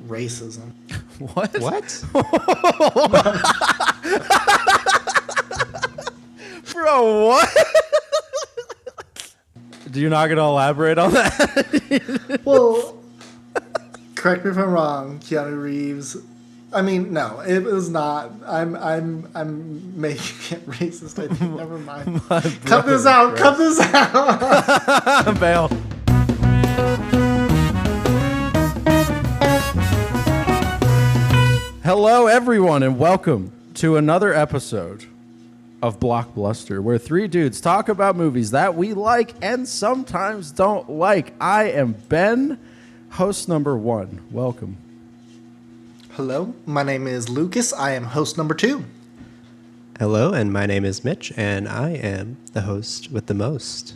racism. What? Bro, what? Do you not going to elaborate on that? Well, correct me if I'm wrong, Keanu Reeves. I mean, no, it was not. I'm making it racist. I think. Never mind. Cut this out. Cut this out. Bail. Hello, everyone, and welcome to another episode of Blockbuster, where three dudes talk about movies that we like and sometimes don't like. I am Ben, host number 1. Welcome. Hello, my name is Lucas. I am host number 2. Hello, and my name is Mitch, and I am the host with the most.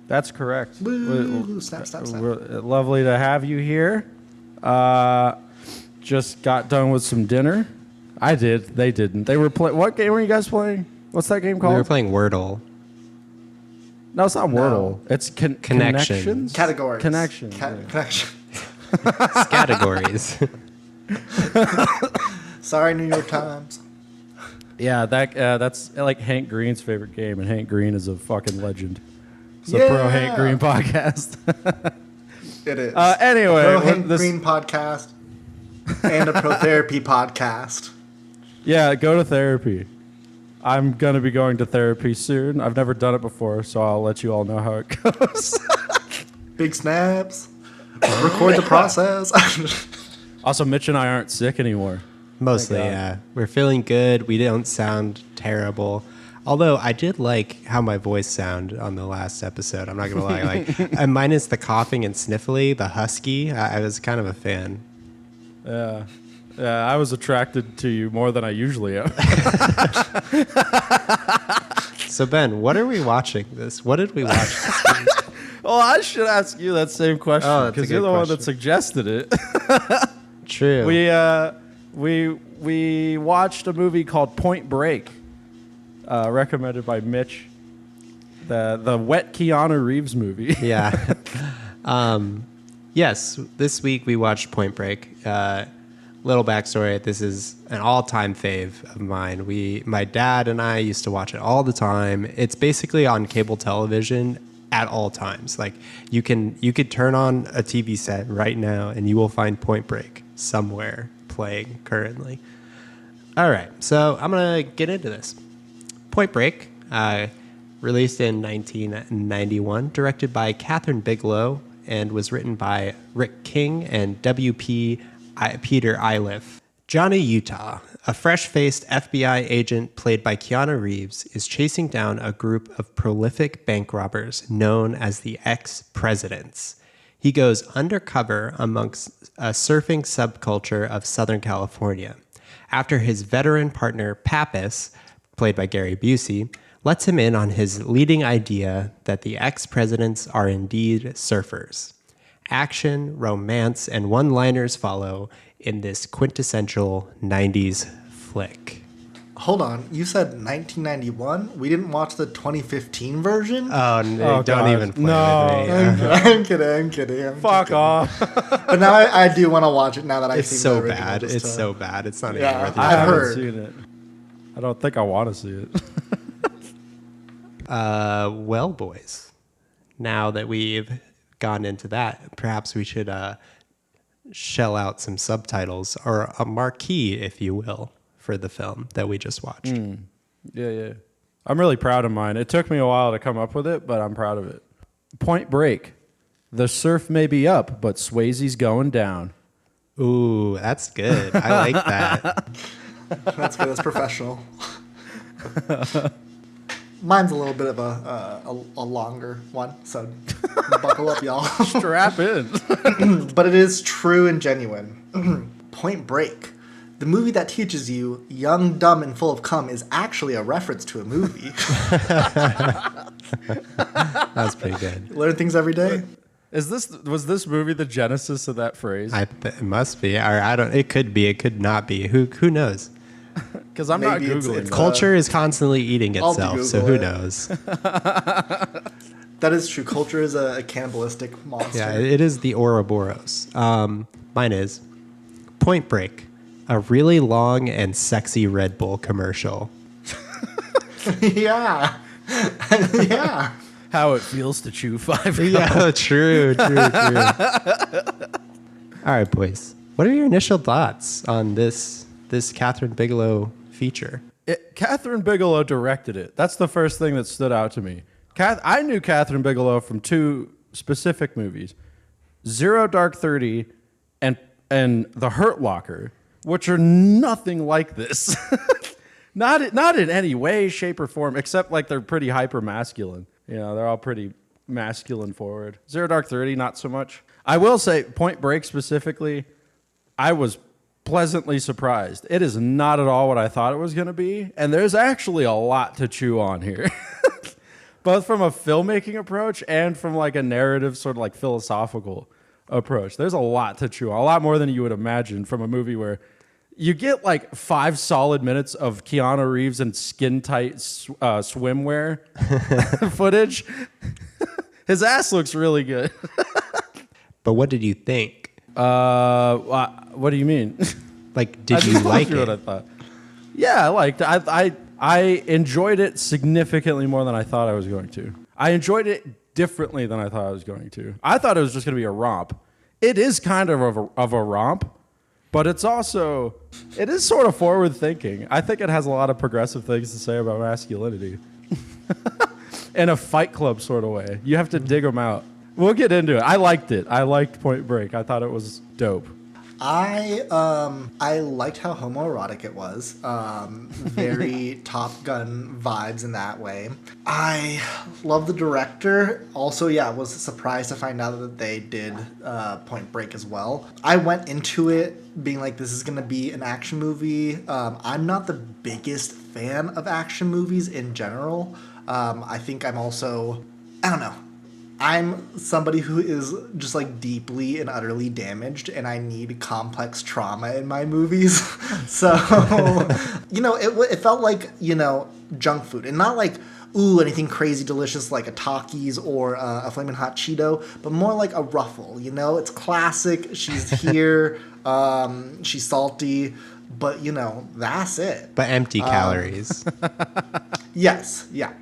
That's correct. Woo, snap. Lovely to have you here. Just got done with some dinner. I did. They didn't. They were playing. What game were you guys playing? What's that game called? We were playing Wordle. No, it's not Wordle. It's Connections. Categories. Connection. Connection. Categories. Sorry, New York Times. Yeah, that's like Hank Green's favorite game, and Hank Green is a fucking legend. It's a pro Hank Green podcast. It is. Anyway, a pro Hank Green podcast and a pro therapy podcast. Yeah, go to therapy. I'm gonna be going to therapy soon. I've never done it before, so I'll let you all know how it goes. Big snaps. Record the process. Also, Mitch and I aren't sick anymore. Mostly, yeah. We're feeling good. We don't sound terrible. Although I did like how my voice sounded on the last episode. I'm not gonna lie. Like, minus the coughing and sniffly, the husky, I was kind of a fan. Yeah, I was attracted to you more than I usually am. So Ben, what are we watching What did we watch this week? Well, I should ask you that same question because you're the one that suggested it. True. We watched a movie called Point Break, recommended by Mitch. The wet Keanu Reeves movie. Yeah. Yes, this week we watched Point Break. Little backstory: this is an all-time fave of mine. My dad and I used to watch it all the time. It's basically on cable television at all times. Like you could turn on a TV set right now and you will find Point Break somewhere playing currently. All right, so I'm gonna get into this. Point Break, released in 1991, directed by Kathryn Bigelow, and was written by Rick King and W.P. Peter Iliff. Johnny Utah, a fresh-faced FBI agent played by Keanu Reeves, is chasing down a group of prolific bank robbers known as the ex-presidents. He goes undercover amongst a surfing subculture of Southern California after his veteran partner Pappas, played by Gary Busey, lets him in on his leading idea that the ex-presidents are indeed surfers. Action, romance, and one-liners follow in this quintessential 90s flick. Hold on, you said 1991? We didn't watch the 2015 version? Oh, don't even play with me. I'm kidding. Fuck off. But now I do want to watch it now that I've It's seen so the original. bad. It's so bad. It's not even Yeah, worth it. I I've haven't heard. seen it. I don't think I want to see it. Well, boys, now that we've gone into that, perhaps we should shell out some subtitles or a marquee, if you will, for the film that we just watched. Yeah. I'm really proud of mine. It took me a while to come up with it, but I'm proud of it. Point Break. The surf may be up, but Swayze's going down. Ooh, that's good. I like that. That's good. That's professional. Mine's a little bit of a longer one, so buckle up, y'all. Strap in. But it is true and genuine. Point Break. The movie that teaches you young, dumb, and full of cum is actually a reference to a movie. That's pretty good. Learn things every day. Was this movie the genesis of that phrase? It must be. Or I don't. It could be. It could not be. Who knows? Because I'm not Maybe Googling it's that. Culture is constantly eating I'll itself, Google so who it. knows? That is true. Culture is a cannibalistic monster. Yeah, it is the Ouroboros. Mine is Point Break, a really long and sexy Red Bull commercial. Yeah. Yeah. How it feels to chew 5 Yeah, true. All right, boys. What are your initial thoughts on this Kathryn Bigelow feature? Kathryn Bigelow directed it. That's the first thing that stood out to me. I knew Kathryn Bigelow from 2 specific movies, Zero Dark 30 and The Hurt Locker, which are nothing like this. not in any way, shape, or form, except like they're pretty hyper masculine. You know, they're all pretty masculine forward. Zero Dark 30, not so much. I will say, Point Break specifically, I was pleasantly surprised. It is not at all what I thought it was going to be, and there's actually a lot to chew on here. Both from a filmmaking approach and from like a narrative sort of like philosophical approach. There's a lot to chew on, a lot more than you would imagine from a movie where you get like 5 solid minutes of Keanu Reeves in skin-tight swimwear footage. His ass looks really good. But what did you think? What do you mean? Like, did you like it? What I thought. Yeah, I liked it. I enjoyed it significantly more than I thought I was going to. I enjoyed it differently than I thought I was going to. I thought it was just going to be a romp. It is kind of a romp, but it is sort of forward thinking. I think it has a lot of progressive things to say about masculinity. In a Fight Club sort of way. You have to dig them out. We'll get into it. I liked it. I liked Point Break. I thought it was dope. I liked how homoerotic it was. Very Top Gun vibes in that way. I love the director. Also, yeah, was surprised to find out that they did Point Break as well. I went into it being like, this is going to be an action movie. I'm not the biggest fan of action movies in general. I think I'm also, I don't know. I'm somebody who is just like deeply and utterly damaged, and I need complex trauma in my movies. So, it felt like, junk food, and not like, ooh, anything crazy delicious like a Takis or a Flamin' Hot Cheeto, but more like a Ruffle, it's classic. She's here. She's salty, but that's it. But empty calories. Yes. Yeah.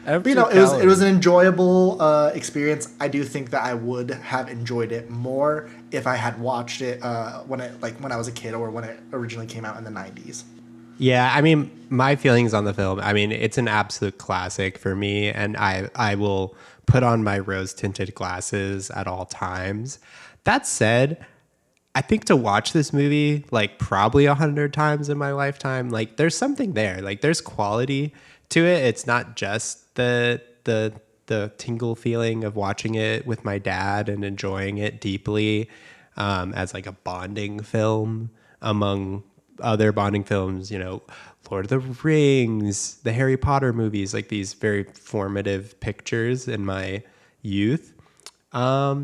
But, it was an enjoyable experience. I do think that I would have enjoyed it more if I had watched it when I was a kid or when it originally came out in the 90s. Yeah, I mean, my feelings on the film, I mean, it's an absolute classic for me, and I will put on my rose-tinted glasses at all times. That said, I think to watch this movie, like, probably 100 times in my lifetime, like, there's something there. Like, there's quality to it. It's not just the tingle feeling of watching it with my dad and enjoying it deeply as like a bonding film among other bonding films, Lord of the Rings, the Harry Potter movies, like these very formative pictures in my youth. I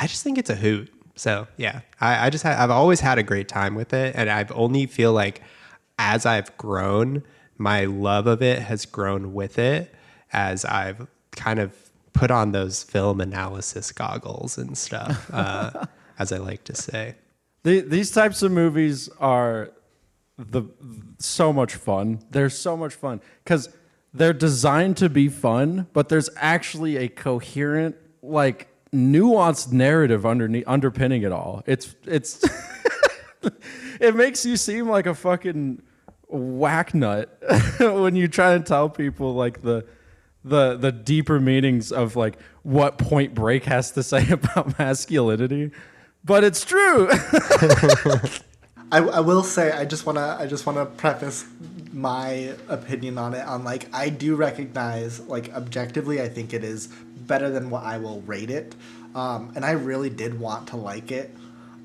just think it's a hoot. So yeah, I've always had a great time with it, and I've only feel like as I've grown, my love of it has grown with it as I've kind of put on those film analysis goggles and stuff, as I like to say. These types of movies are so much fun. They're so much fun because they're designed to be fun, but there's actually a coherent, like, nuanced narrative underpinning it all. It's it makes you seem like a fucking whack nut when you try to tell people like the deeper meanings of like what Point Break has to say about masculinity, but it's true. I will say I just wanna preface my opinion on it on like I do recognize like objectively I think it is better than what I will rate it, and I really did want to like it,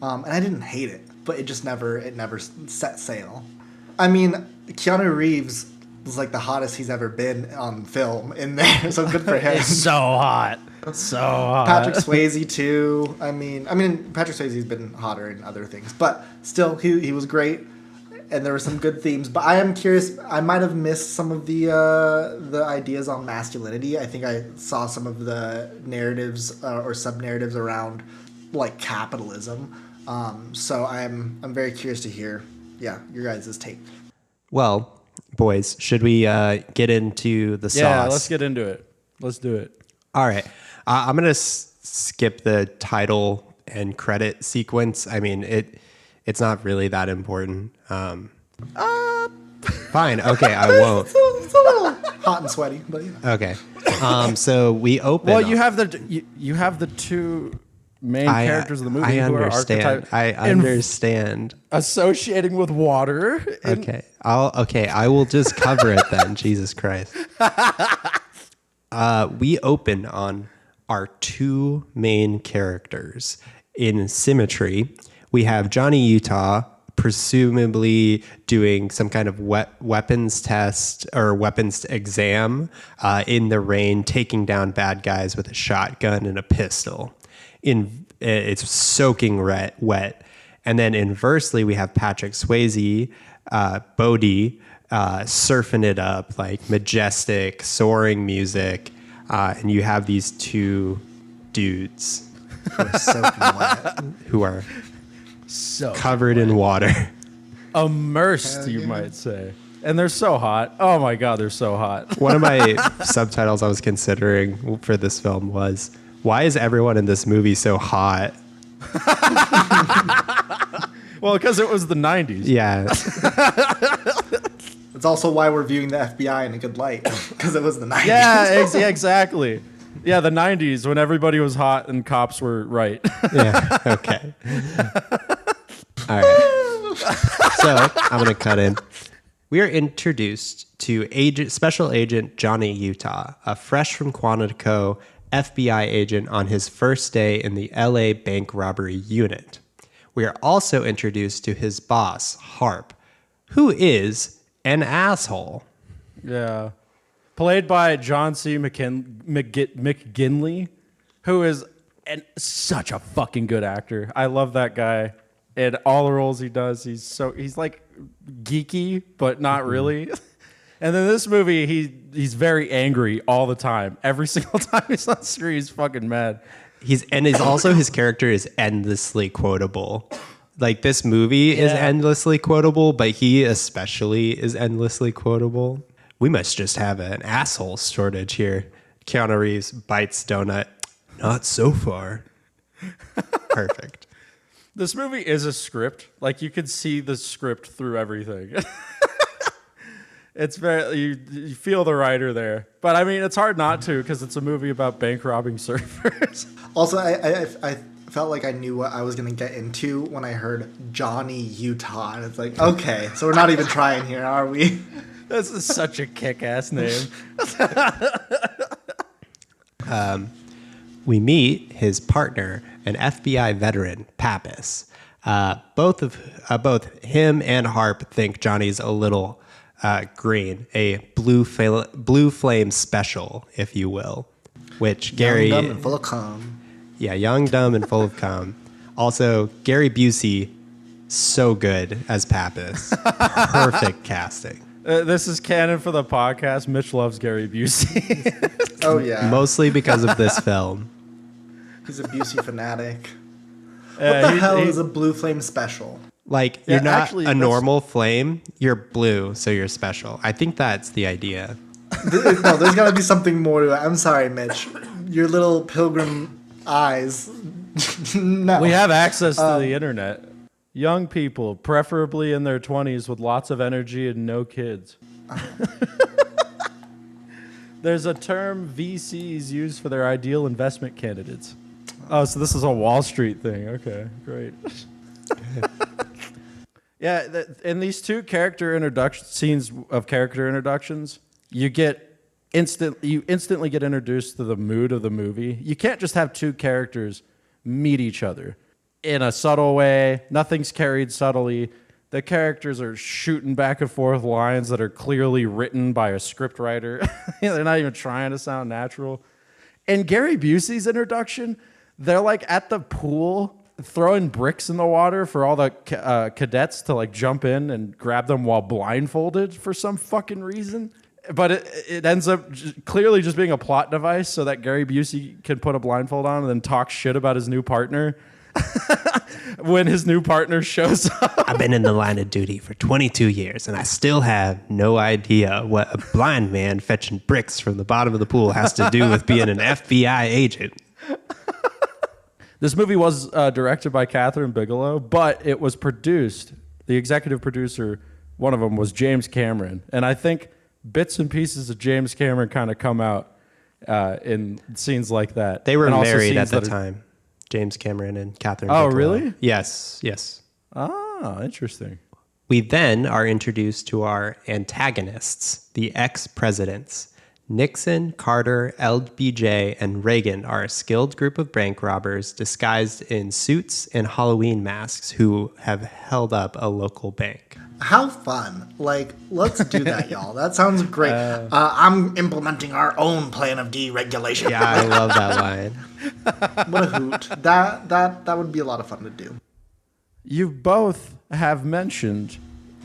and I didn't hate it, but it never set sail. I mean, Keanu Reeves was like the hottest he's ever been on film in there, so good for him. It's so hot. So hot. Patrick Swayze too. I mean Patrick Swayze's been hotter in other things, but still he was great. and there were some good themes. But I am curious. I might have missed some of the ideas on masculinity. I think I saw some of the narratives or sub narratives around like capitalism. So I'm very curious to hear, your guys' take. Well, boys, should we get into the sauce? Yeah, let's get into it. Let's do it. All right. I'm going to skip the title and credit sequence. I mean, it's not really that important. Fine. Okay, I won't. It's a little hot and sweaty, but Okay. So we open. Well, you have the two main characters of the movie I who understand. are archetype. I understand. Associating with water. Okay. I will just cover it then. Jesus Christ. We open on our two main characters. In symmetry, we have Johnny Utah presumably doing some kind of weapons test or weapons exam in the rain, taking down bad guys with a shotgun and a pistol. It's soaking wet. And then inversely, we have Patrick Swayze, Bodhi, surfing it up, like majestic, soaring music. And you have these two dudes who are soaking wet. Who are So covered in water. Immersed, you might say. And they're so hot. Oh my God, they're so hot. One of my subtitles I was considering for this film was, why is everyone in this movie so hot? Well, because it was the 90s. Yeah. It's also why we're viewing the FBI in a good light, because it was the 90s. Yeah, exactly. Yeah, the 90s when everybody was hot and cops were right. Yeah. Okay. All right. So I'm going to cut in. We are introduced to Special Agent Johnny Utah, a fresh from Quantico FBI agent on his first day in the LA bank robbery unit. We are also introduced to his boss, Harp, who is an asshole. Yeah. Played by John C. McGinley, who is such a fucking good actor. I love that guy. And all the roles he does, he's like geeky, but not really. And then this movie, he's very angry all the time. Every single time he's on screen, he's fucking mad. His character is endlessly quotable. Like, this movie is endlessly quotable, but he especially is endlessly quotable. We must just have an asshole shortage here. Keanu Reeves bites donut. Not so far. Perfect. This movie is a script. Like, you can see the script through everything. It's very, you feel the writer there. But I mean, it's hard not to, because it's a movie about bank robbing surfers. Also, I felt like I knew what I was going to get into when I heard Johnny Utah. And it's like, okay, so we're not even trying here, are we? This is such a kick-ass name. We meet his partner, an FBI veteran, Pappas. Both him and Harp think Johnny's a little green, a blue flame special, if you will. Which Gary, young, dumb, and full of cum. Yeah, young, dumb, and full of cum. Also, Gary Busey, so good as Pappas. Perfect casting. This is canon for the podcast. Mitch loves Gary Busey. Oh yeah, mostly because of this film. He's a Busey fanatic. What the hell is a blue flame special? Like, you're not a normal flame, you're blue, so you're special. I think that's the idea. No, there's got to be something more to it. I'm sorry, Mitch. Your little pilgrim eyes. No. We have access to the internet. Young people, preferably in their 20s with lots of energy and no kids. There's a term VCs use for their ideal investment candidates. Oh, so this is a Wall Street thing. Okay, great. Yeah, in these two scenes of character introductions, you instantly get introduced to the mood of the movie. You can't just have two characters meet each other in a subtle way. Nothing's carried subtly. The characters are shooting back and forth lines that are clearly written by a script writer. They're not even trying to sound natural. In Gary Busey's introduction, they're like at the pool throwing bricks in the water for all the cadets to like jump in and grab them while blindfolded for some fucking reason. But it ends up clearly just being a plot device so that Gary Busey can put a blindfold on and then talk shit about his new partner when his new partner shows up. I've been in the line of duty for 22 years, and I still have no idea what a blind man fetching bricks from the bottom of the pool has to do with being an FBI agent. This movie was directed by Kathryn Bigelow, but it was produced. The executive producer, one of them, was James Cameron. And I think bits and pieces of James Cameron kind of come out in scenes like that. They were married at the time, James Cameron and Kathryn Bigelow. Oh, really? Yes. Ah, interesting. We then are introduced to our antagonists, the ex-presidents. Nixon, Carter, LBJ, and Reagan are a skilled group of bank robbers disguised in suits and Halloween masks who have held up a local bank. How fun. Like, let's do that, y'all. That sounds great. I'm implementing our own plan of deregulation. Yeah, I love that line. What a hoot. That would be a lot of fun to do. You both have mentioned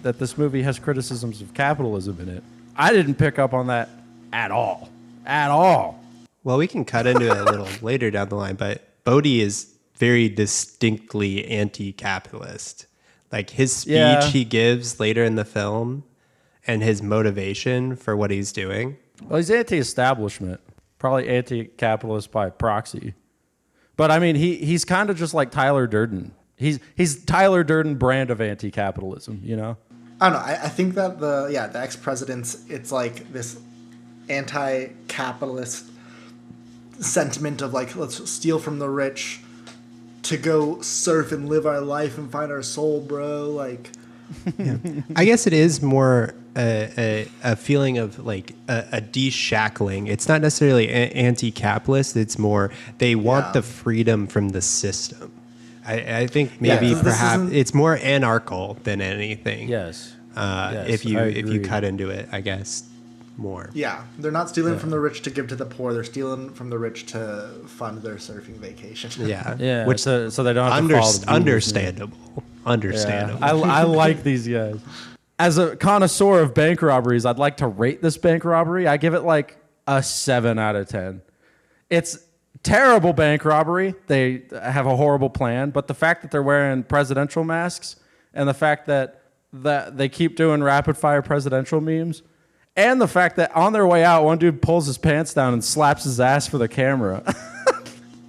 that this movie has criticisms of capitalism in it. I didn't pick up on that at all. At all. Well, we can cut into it a little later down the line, but Bodhi is very distinctly anti-capitalist. Like his speech he gives later in the film and his motivation for what he's doing. Well, he's anti-establishment, probably anti-capitalist by proxy. But I mean, he's kind of just like Tyler Durden. He's Tyler Durden brand of anti-capitalism, you know? I don't know. I think that the ex-presidents, it's like this anti-capitalist sentiment of like, let's steal from the rich to go surf and live our life and find our soul, bro. Like, yeah. I guess it is more a feeling of like a de-shackling. It's not necessarily anti-capitalist. It's more they want the freedom from the system. I think maybe perhaps it's more anarchical than anything. Yes. If you cut into it, I guess more. Yeah, they're not stealing from the rich to give to the poor. They're stealing from the rich to fund their surfing vacation. Yeah. Which so they don't have to follow the rules. Understandable. Yeah. I like these guys. As a connoisseur of bank robberies, I'd like to rate this bank robbery. I give it like a 7 out of 10. It's terrible bank robbery. They have a horrible plan, but the fact that they're wearing presidential masks and the fact that they keep doing rapid fire presidential memes, and the fact that on their way out, one dude pulls his pants down and slaps his ass for the camera.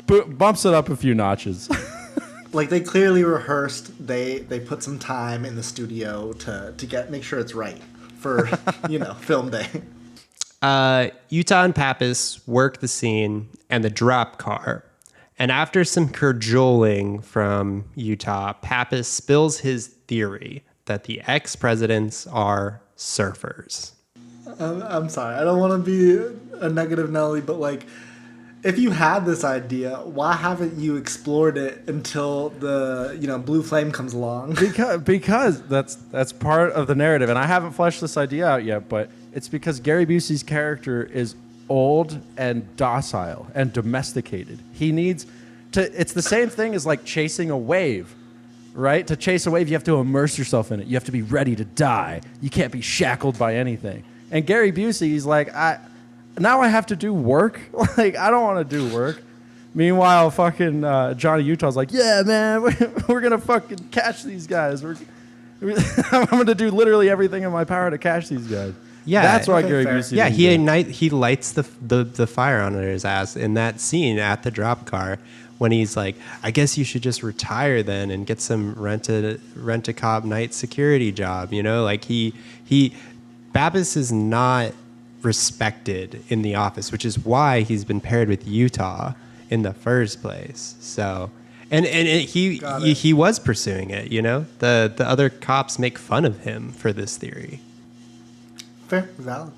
Bumps it up a few notches. Like, they clearly rehearsed. They put some time in the studio to make sure it's right for, film day. Utah and Pappas work the scene and the drop car. And after some cajoling from Utah, Pappas spills his theory that the ex-presidents are surfers. I'm sorry. I don't want to be a negative Nelly, but like, if you had this idea, why haven't you explored it until the blue flame comes along? Because that's part of the narrative, and I haven't fleshed this idea out yet. But it's because Gary Busey's character is old and docile and domesticated. He needs to. It's the same thing as like chasing a wave. Right? To chase a wave, you have to immerse yourself in it. You have to be ready to die. You can't be shackled by anything. And Gary Busey, he's like, now I have to do work? Like, I don't want to do work. Meanwhile, fucking Johnny Utah's like, yeah, man, we're going to fucking catch these guys. I'm going to do literally everything in my power to catch these guys. Yeah. That's why Gary Busey. Yeah, he lights the fire under his ass in that scene at the drop car when he's like, I guess you should just retire then and get some rent-a-cop night security job. Like Pappas is not respected in the office, which is why he's been paired with Utah in the first place. So, he was pursuing it. The other cops make fun of him for this theory. Fair, valid.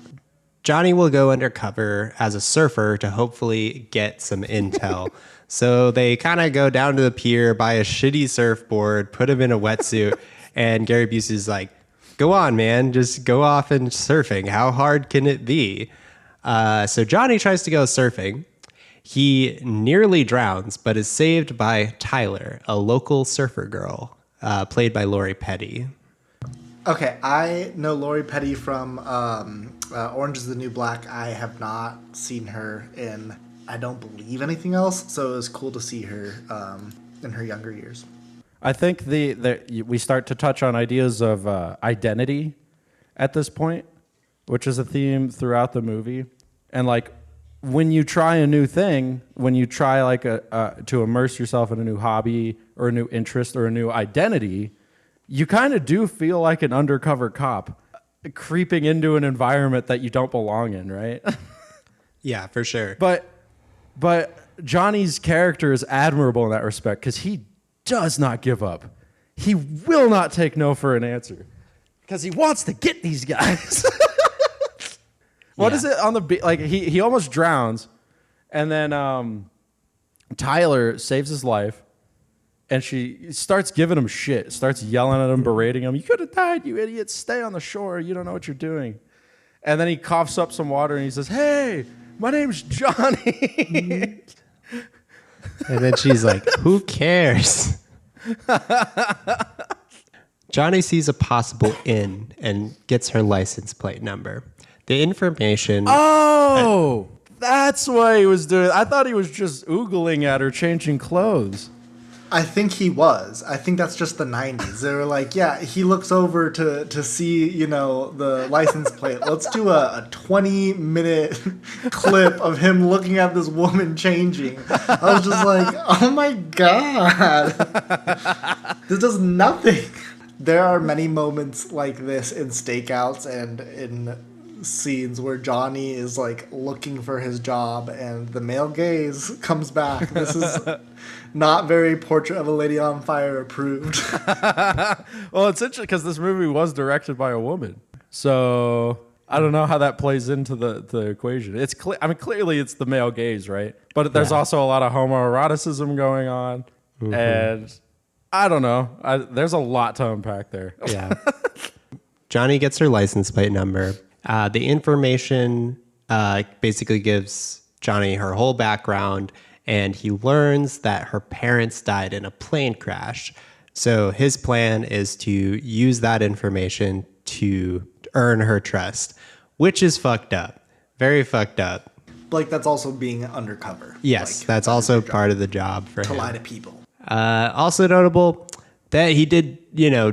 Johnny will go undercover as a surfer to hopefully get some intel. So they kind of go down to the pier, buy a shitty surfboard, put him in a wetsuit, and Gary Busey's like, go on, man. Just go off and surfing. How hard can it be? So Johnny tries to go surfing. He nearly drowns, but is saved by Tyler, a local surfer girl, played by Lori Petty. Okay, I know Lori Petty from Orange is the New Black. I have not seen her in, I don't believe, anything else, so it was cool to see her in her younger years. I think we start to touch on ideas of identity at this point, which is a theme throughout the movie. And like, when you try a new thing, when you try like to immerse yourself in a new hobby or a new interest or a new identity, you kind of do feel like an undercover cop creeping into an environment that you don't belong in, right? Yeah, for sure. But Johnny's character is admirable in that respect because he does not give up. He will not take no for an answer because he wants to get these guys. What is it on the beach? Like he almost drowns, and then Tyler saves his life, and she starts giving him shit, starts yelling at him, berating him. You could have died, you idiot. Stay on the shore. You don't know what you're doing. And then he coughs up some water, and he says, "Hey, my name's Johnny." And then she's like, "Who cares?" Johnny sees a possible inn and gets her license plate number. The information... Oh, that's why he was doing it. I thought he was just oogling at her, changing clothes. I think he was. I think that's just the 90s. They were like, yeah, he looks over to see, the license plate. Let's do a 20-minute clip of him looking at this woman changing. I was just like, oh my God. This does nothing. There are many moments like this in stakeouts and in scenes where Johnny is like looking for his job and the male gaze comes back. This is not very Portrait of a Lady on Fire approved. Well, it's interesting because this movie was directed by a woman, so I don't know how that plays into the equation. It's clearly it's the male gaze, right? But there's also a lot of homoeroticism going on, and I don't know. There's a lot to unpack there. Yeah. Johnny gets her license plate number. The information basically gives Johnny her whole background, and he learns that her parents died in a plane crash. So his plan is to use that information to earn her trust, which is fucked up. Very fucked up. Like, that's also being undercover. Yes, like, that's also part of the job for him. To lie to people. Also notable that he did,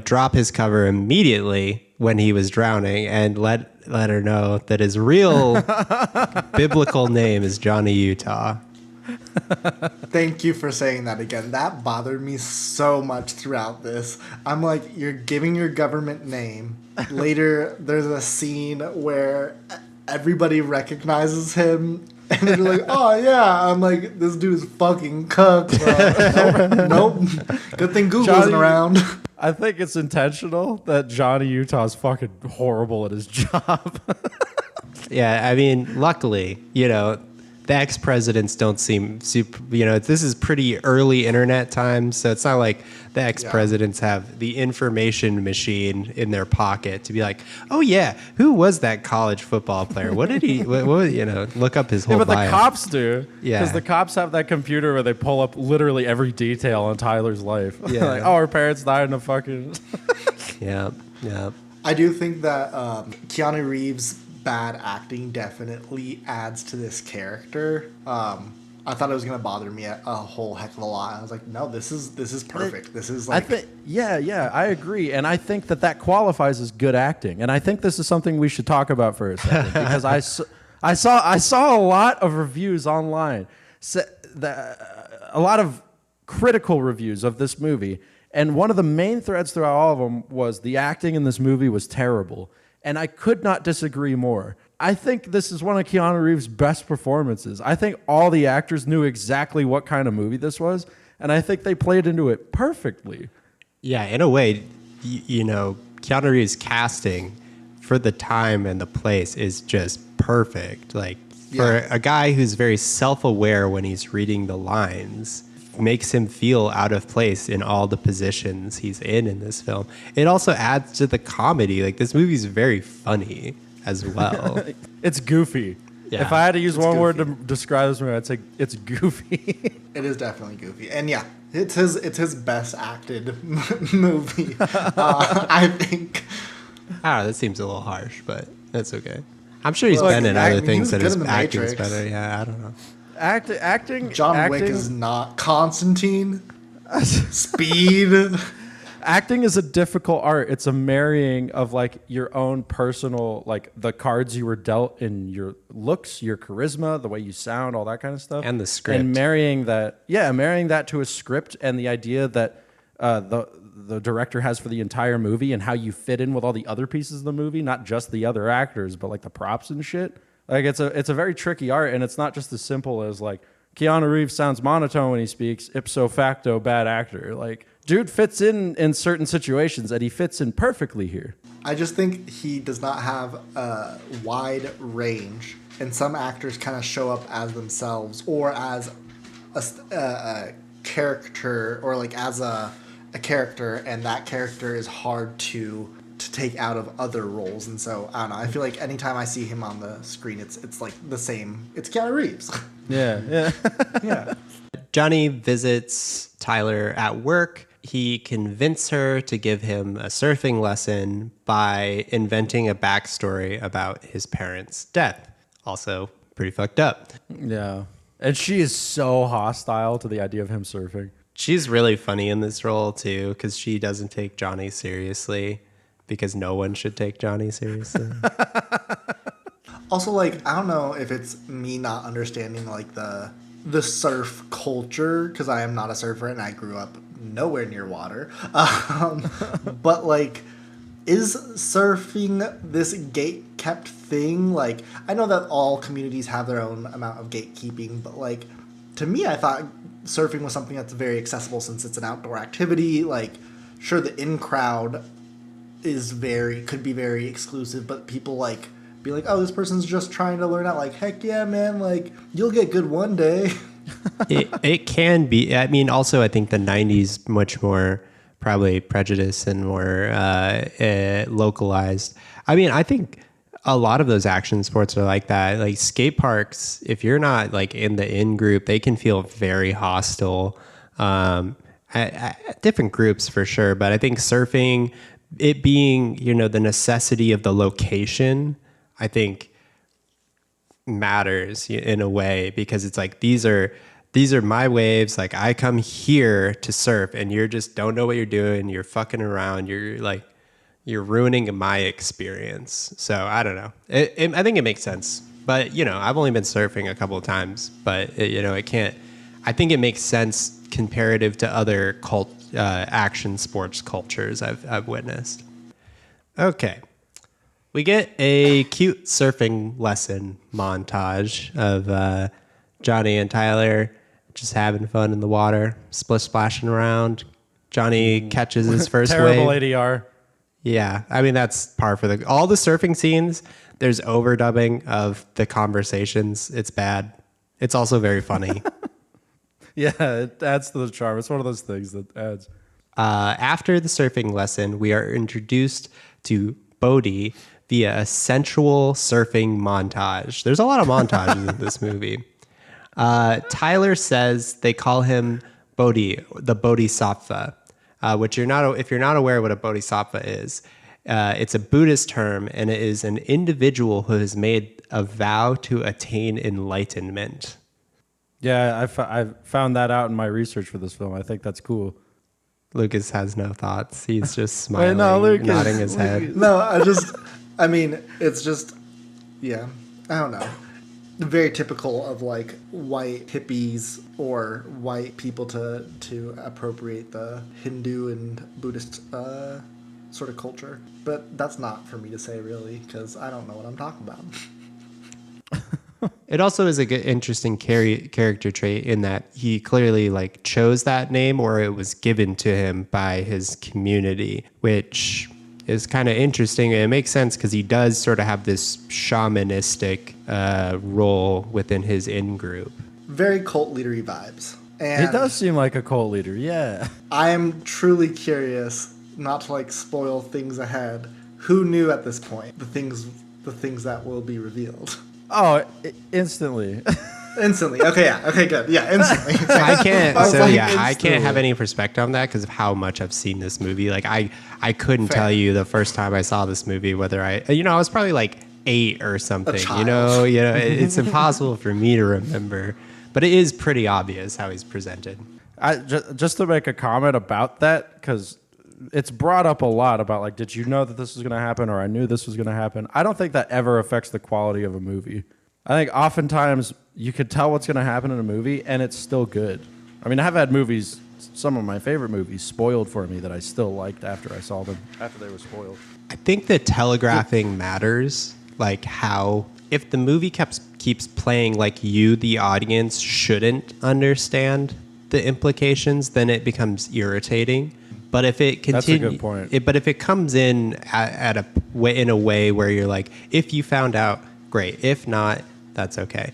drop his cover immediately when he was drowning and let her know that his real biblical name is Johnny Utah. Thank you for saying that again. That bothered me so much throughout this. I'm like, you're giving your government name. Later, there's a scene where everybody recognizes him. And they're like, oh, yeah. I'm like, this dude is fucking cooked, bro. Nope. Good thing Google isn't around. I think it's intentional that Johnny Utah's fucking horrible at his job. Yeah, I mean, luckily, the ex-presidents don't seem super, this is pretty early internet times, so it's not like the ex-presidents have the information machine in their pocket to be like, oh yeah, who was that college football player? What did he, what look up his whole but bio. The cops do. Yeah. Because the cops have that computer where they pull up literally every detail on Tyler's life. Yeah. Like, oh, her parents died in a fucking... Yeah. I do think that Keanu Reeves' bad acting definitely adds to this character. I thought it was going to bother me a whole heck of a lot. I was like, no, this is perfect. This is like... I agree. And I think that qualifies as good acting. And I think this is something we should talk about for a second. Because I saw a lot of reviews online. A lot of critical reviews of this movie. And one of the main threads throughout all of them was the acting in this movie was terrible. And I could not disagree more. I think this is one of Keanu Reeves' best performances. I think all the actors knew exactly what kind of movie this was, and I think they played into it perfectly. Yeah, in a way, Keanu Reeves' casting for the time and the place is just perfect. Like, for a guy who's very self-aware when he's reading the lines, makes him feel out of place in all the positions he's in this film. It also adds to the comedy. Like, this movie's very funny as well. It's goofy. Yeah, if I had to use one word to goofy. describe this movie, I'd say it's goofy. It is definitely goofy, and yeah, it's his best acted movie. I think. I don't know, that seems a little harsh, but that's okay. I'm sure he's Well, been in other he things was that good his in The acting's Matrix. better. Yeah, I don't know. Acting. John Wick is not. Constantine. Speed. Acting is a difficult art. It's a marrying of like your own personal, like the cards you were dealt in your looks, your charisma, the way you sound, all that kind of stuff, And the script. and marrying that to a script and the idea that the director has for the entire movie and how you fit in with all the other pieces of the movie, not just the other actors, but like the props and shit. Like it's a very tricky art, and it's not just as simple as like Keanu Reeves sounds monotone when he speaks, ipso facto bad actor. Like dude fits in certain situations, and he fits in perfectly here. I just think he does not have a wide range, and some actors kind of show up as themselves or as a character, or like as a character, and that character is hard to take out of other roles. And so I don't know. I feel like anytime I see him on the screen, it's like the same. It's Keanu Reeves. Yeah. Yeah. Johnny visits Tyler at work. He convinced her to give him a surfing lesson by inventing a backstory about his parents' death. Also, pretty fucked up. Yeah. And she is so hostile to the idea of him surfing. She's really funny in this role, too, because she doesn't take Johnny seriously, because no one should take Johnny seriously. Also, like, I don't know if it's me not understanding like the surf culture, because I am not a surfer and I grew up nowhere near water. But like, is surfing this gate kept thing? Like, I know that all communities have their own amount of gatekeeping, but like, to me, I thought surfing was something that's very accessible since it's an outdoor activity. Like, sure, the in crowd could be very exclusive, but people like be like, oh, this person's just trying to learn out. Like, heck yeah, man, like you'll get good one day. It can be. I mean, also, I think the 90s much more probably prejudiced and more localized. I mean, I think a lot of those action sports are like that. Like skate parks, if you're not like in the in group, they can feel very hostile. At different groups for sure, but I think surfing, it being, the necessity of the location, I think matters in a way, because it's like these are my waves. Like I come here to surf, and you're just don't know what you're doing. You're fucking around. You're ruining my experience. So I don't know. I think it makes sense, but I've only been surfing a couple of times, but it can't. I think it makes sense comparative to other action sports cultures I've witnessed. Okay. We get a cute surfing lesson montage of Johnny and Tyler just having fun in the water, splashing around. Johnny catches his first Terrible wave. ADR. Yeah, I mean that's par for all the surfing scenes. There's overdubbing of the conversations. It's bad. It's also very funny. Yeah, it adds to the charm. It's one of those things that adds. After the surfing lesson, we are introduced to Bodhi via a sensual surfing montage. There's a lot of montages in this movie. Tyler says they call him Bodhi, the Bodhisattva, which if you're not aware what a Bodhisattva is, it's a Buddhist term, and it is an individual who has made a vow to attain enlightenment. Yeah, I found that out in my research for this film. I think that's cool. Lucas has no thoughts. He's just smiling, Lucas, nodding his head. No, it's just, yeah, I don't know. Very typical of like white hippies or white people to appropriate the Hindu and Buddhist sort of culture. But that's not for me to say really, because I don't know what I'm talking about. It also is a good, interesting character trait in that he clearly like chose that name, or it was given to him by his community, which is kind of interesting. It makes sense because he does sort of have this shamanistic role within his in-group. Very cult leadery vibes. And He does seem like a cult leader, yeah. I am truly curious, not to like spoil things ahead, who knew at this point the things that will be revealed. Instantly. Instantly. Okay, yeah. Okay, good. Yeah, instantly. I can't. was So like, yeah, I instantly. can't have any perspective on that because of how much I've seen this movie. Like I couldn't Fair. tell you the first time I saw this movie whether I was probably like 8 or something. child. It's impossible for me to remember, but it is pretty obvious how he's presented. Just to make a comment about that, because it's brought up a lot about like, did you know that this was going to happen, or I knew this was going to happen. I don't think that ever affects the quality of a movie. I think oftentimes you could tell what's going to happen in a movie and it's still good. I mean, I've had movies, some of my favorite movies, spoiled for me that I still liked after I saw them, after they were spoiled. I think that telegraphing matters, like how if the movie keeps playing like you, the audience, shouldn't understand the implications, then it becomes irritating. But if it That's a good point. But if it comes in in a way where you're like, if you found out, great. If not, that's okay.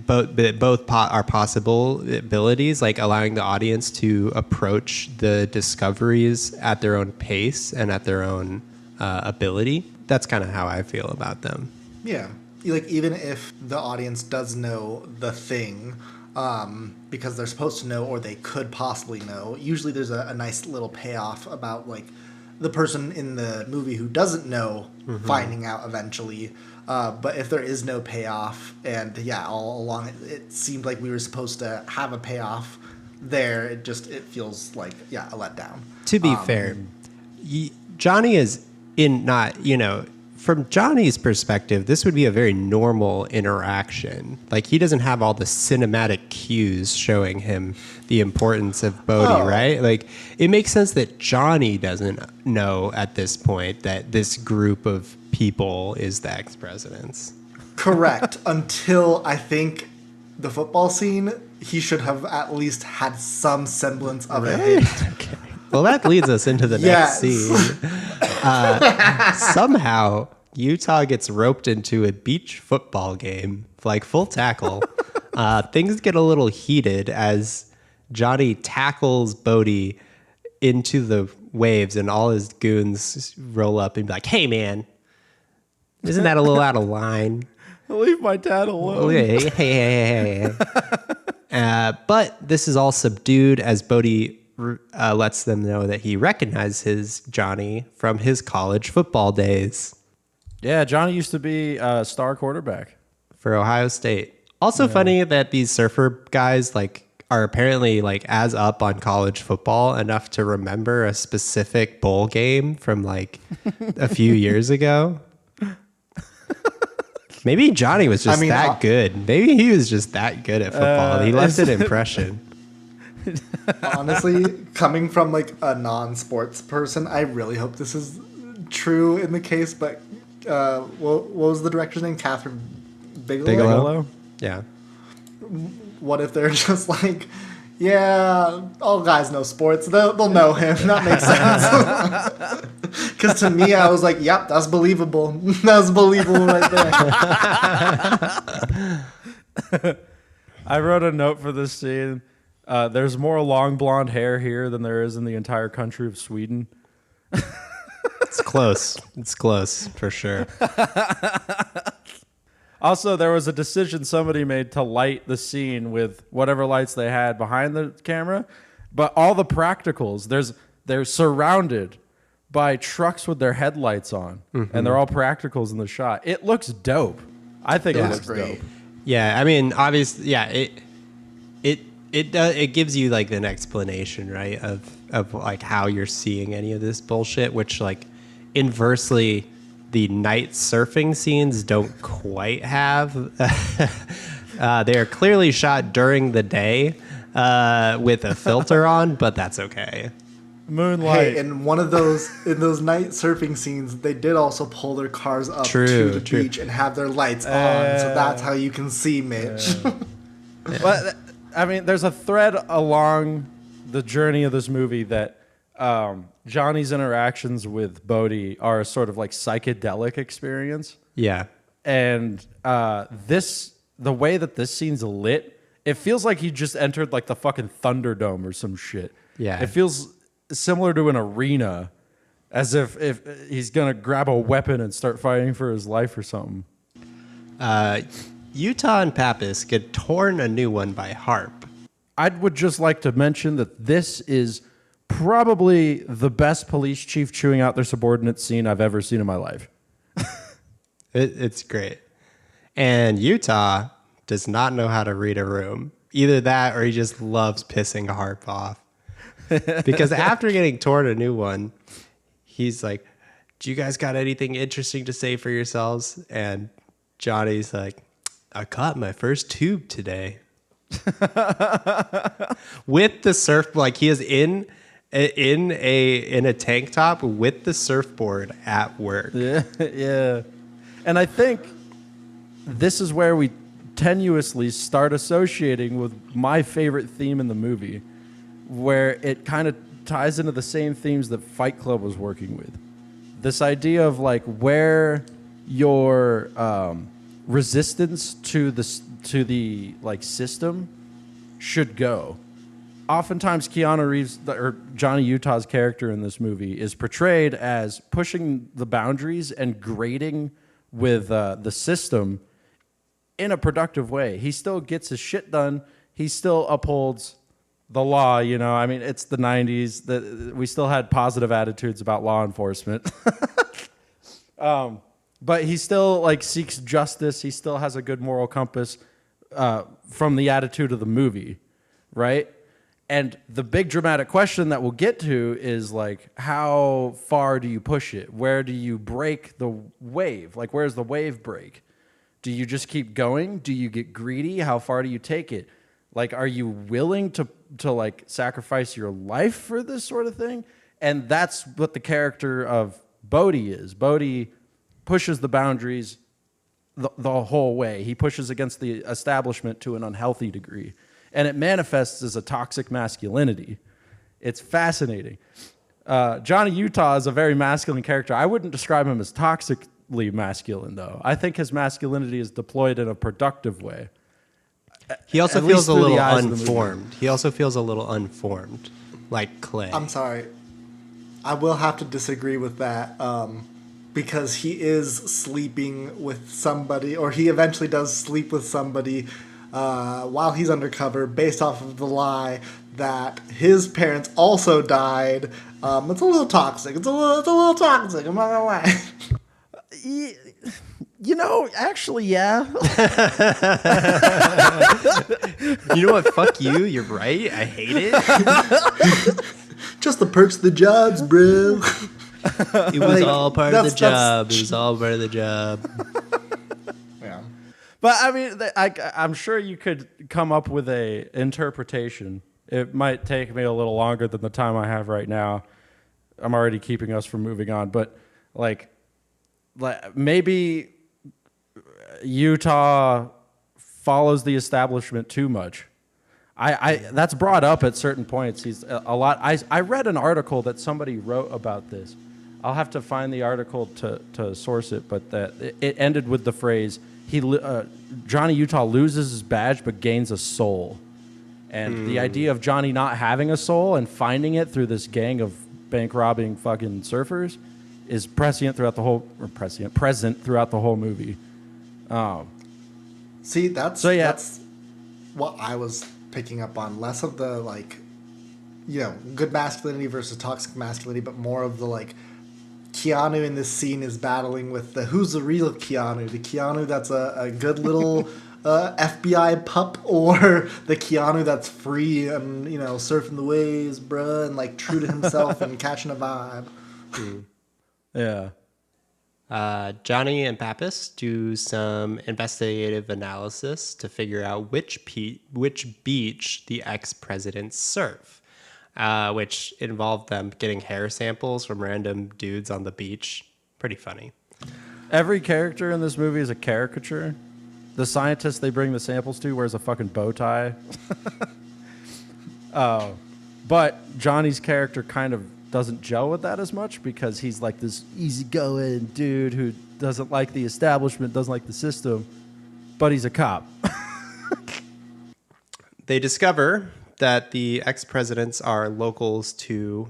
Both are possible abilities, like allowing the audience to approach the discoveries at their own pace and at their own ability. That's kind of how I feel about them. Yeah. Like, even if the audience does know the thing, because they're supposed to know or they could possibly know, usually there's a nice little payoff about, like, the person in the movie who doesn't know finding out eventually. But if there is no payoff, and all along it seemed like we were supposed to have a payoff there, it feels like a letdown. To be fair, Johnny is from Johnny's perspective, this would be a very normal interaction. Like, he doesn't have all the cinematic cues showing him the importance of Bodhi, right? Like, it makes sense that Johnny doesn't know at this point that this group of people is the ex-presidents. Correct. Until I think the football scene, he should have at least had some semblance of a hint. Okay. Well, that leads us into the next scene. Somehow, Utah gets roped into a beach football game, like full tackle. Things get a little heated as Johnny tackles Bodhi into the waves, and all his goons roll up and be like, "Hey, man, isn't that a little out of line? Leave my dad alone." Hey. But this is all subdued as Bodhi lets them know that he recognizes Johnny from his college football days. Yeah, Johnny used to be a star quarterback For Ohio State. Also funny that these surfer guys are apparently as up on college football enough to remember a specific bowl game from a few years ago. Maybe Johnny was just that good. Maybe he was just that good at football. He left an impression. Honestly, coming from a non-sports person, I really hope this is true in the case. But what was the director's name? Kathryn Bigelow. Yeah. What if they're just all guys know sports. They'll know him. That makes sense. Because to me, I was like, yep, that's believable. That's believable right there. I wrote a note for this scene. There's more long blonde hair here than there is in the entire country of Sweden. It's close. It's close, for sure. Also, there was a decision somebody made to light the scene with whatever lights they had behind the camera, but all the practicals, they're surrounded by trucks with their headlights on, and they're all practicals in the shot. It looks dope. I think it looks dope. Yeah, I mean, obviously, it gives you an explanation, right, of how you're seeing any of this bullshit, which inversely the night surfing scenes don't quite have. They are clearly shot during the day with a filter on, but that's okay. Moonlight. Hey, in those night surfing scenes, they did also pull their cars up to the beach and have their lights on, so that's how you can see Mitch. But I mean, there's a thread along the journey of this movie that Johnny's interactions with Bodhi are a sort of psychedelic experience. Yeah. And the way that this scene's lit, it feels like he just entered the fucking Thunderdome or some shit. Yeah. It feels similar to an arena, as if he's gonna grab a weapon and start fighting for his life or something. Utah and Pappas get torn a new one by Harp. I would just like to mention that this is probably the best police chief chewing out their subordinate scene I've ever seen in my life. It's great. And Utah does not know how to read a room. Either that or he just loves pissing Harp off. Because after getting torn a new one, he's like, do you guys got anything interesting to say for yourselves? And Johnny's like, I caught my first tube today. With the surf, like he is in a tank top with the surfboard at work. Yeah. And I think this is where we tenuously start associating with my favorite theme in the movie, where it kind of ties into the same themes that Fight Club was working with. This idea of like where your resistance to the like system should go. Oftentimes, Keanu Reeves or Johnny Utah's character in this movie is portrayed as pushing the boundaries and grating with the system in a productive way. He still gets his shit done. He still upholds the law. You know, I mean, it's the 90s. That we still had positive attitudes about law enforcement. But he still like seeks justice. He still has a good moral compass from the attitude of the movie, right? And the big dramatic question that we'll get to is like, how far do you push it? Where do you break the wave? Like, where's the wave break? Do you just keep going? Do you get greedy? How far do you take it? Like, are you willing to like sacrifice your life for this sort of thing? And that's what the character of Bodhi is. Bodhi pushes the boundaries the whole way. He pushes against the establishment to an unhealthy degree. And it manifests as a toxic masculinity. It's fascinating. Johnny Utah is a very masculine character. I wouldn't describe him as toxically masculine, though. I think his masculinity is deployed in a productive way. He also feels a little unformed. He also feels a little unformed, like clay. I'm sorry. I will have to disagree with that because he is sleeping with somebody, or he eventually does sleep with somebody while he's undercover, based off of the lie that his parents also died. It's a little toxic. It's a little toxic. I'm not gonna lie. You know, actually, yeah. You know what? Fuck you. You're right. I hate it. Just the perks of the jobs, bro. It was all part of the job. It was all part of the job. Yeah. But I mean, I'm sure you could come up with a interpretation. It might take me a little longer than the time I have right now. I'm already keeping us from moving on, but like maybe Utah follows the establishment too much. I that's brought up at certain points. He's a lot. I read an article that somebody wrote about this. I'll have to find the article to source it, but that it ended with the phrase, Johnny Utah loses his badge but gains a soul. And the idea of Johnny not having a soul and finding it through this gang of bank robbing fucking surfers is present throughout the whole movie. See, that's what I was picking up on. Less of the like, you know, good masculinity versus toxic masculinity, but more of the like, Keanu in this scene is battling with who's the real Keanu? The Keanu that's a good little FBI pup, or the Keanu that's free and, you know, surfing the waves, bruh, and like true to himself and catching a vibe. Yeah. Johnny and Pappas do some investigative analysis to figure out which beach the ex-presidents surf, which involved them getting hair samples from random dudes on the beach. Pretty funny. Every character in this movie is a caricature. The scientist they bring the samples to wears a fucking bow tie. But Johnny's character kind of doesn't gel with that as much because he's like this easygoing dude who doesn't like the establishment, doesn't like the system, but he's a cop. They discover that the ex-presidents are locals to